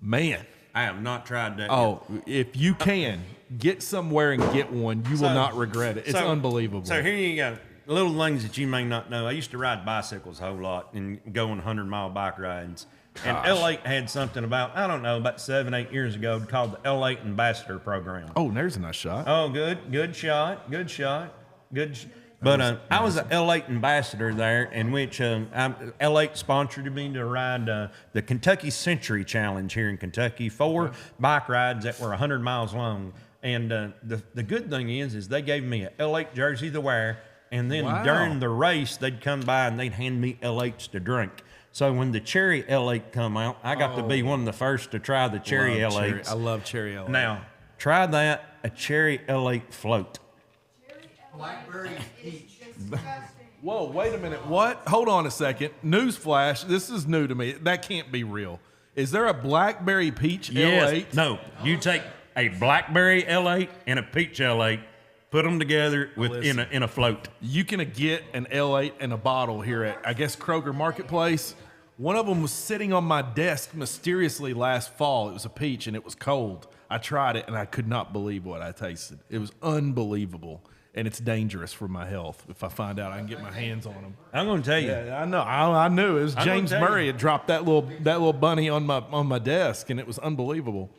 man. I have not tried that Oh, if you can, get somewhere and get one. You will not regret it. It's unbelievable. So here you go. Little things that you may not know. I used to ride bicycles a whole lot and go on 100-mile bike rides. And L8 had something about 7, 8 years ago called the L8 Ambassador Program. Oh, there's a nice shot. Oh, good shot. But I was an L8 ambassador there, in which L8 sponsored me to ride the Kentucky Century Challenge here in Kentucky, 4 bike rides that were 100 miles long. And the good thing is they gave me a L8 jersey to wear, and then during the race they'd come by and they'd hand me L8s to drink. So when the cherry L8 come out, I got to be one of the first to try the cherry L8. I love cherry L8. Now, try that, a cherry L8 float. Blackberry peach. Whoa, wait a minute. What? Hold on a second. Newsflash. This is new to me. That can't be real. Is there a blackberry peach L8? No, you take a blackberry L8 and a peach L8, put them together in a float. You can get an L8 in a bottle here at, I guess, Kroger Marketplace. One of them was sitting on my desk mysteriously last fall. It was a peach and it was cold. I tried it and I could not believe what I tasted. It was unbelievable. And it's dangerous for my health if I find out I can get my hands on them. I'm going to tell you. Yeah, I know. I knew it was James Murray had dropped that little bunny on my desk, and it was unbelievable.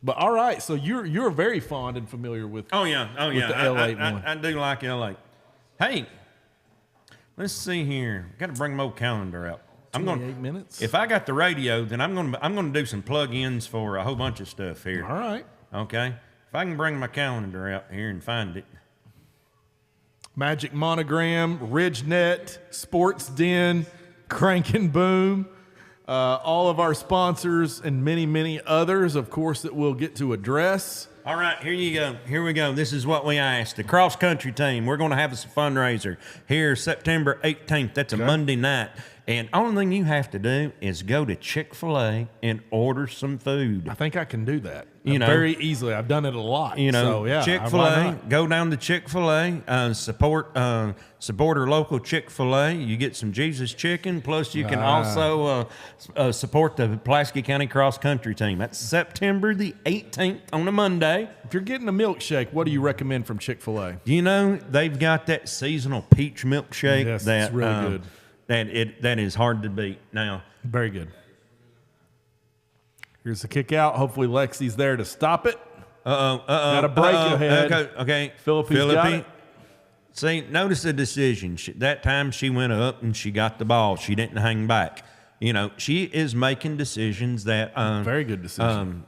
But all right, so you're very fond and familiar with. Oh yeah. The L8 one. I do like L8. Hey, let's see here. Got to bring my old calendar out. I'm going 8 minutes. If I got the radio, then I'm going to do some plug-ins for a whole bunch of stuff here. All right. Okay. If I can bring my calendar out here and find it. Magic Monogram, RidgeNet, Sports Den, Crank and Boom, all of our sponsors, and many, many others, of course, that we'll get to address. All right, here you go. Here we go. This is what we asked. The cross-country team, we're going to have a fundraiser here September 18th. That's a Monday night. And only thing you have to do is go to Chick-fil-A and order some food. I think I can do that. You know, very easily. I've done it a lot. You know, so, yeah, Chick-fil-A, go down to Chick-fil-A, support our local Chick-fil-A. You get some Jesus chicken, plus you can also support the Pulaski County cross-country team. That's September the 18th on a Monday. If you're getting a milkshake, what do you recommend from Chick-fil-A? You know, they've got that seasonal peach milkshake. Yes, that's really good. That is hard to beat. Now, very good. Here's the kick out. Hopefully Lexi's there to stop it. Got a break ahead. Okay. Philippi's got it. See, notice the decision. That time she went up and she got the ball. She didn't hang back. You know, she is making decisions that very good decision.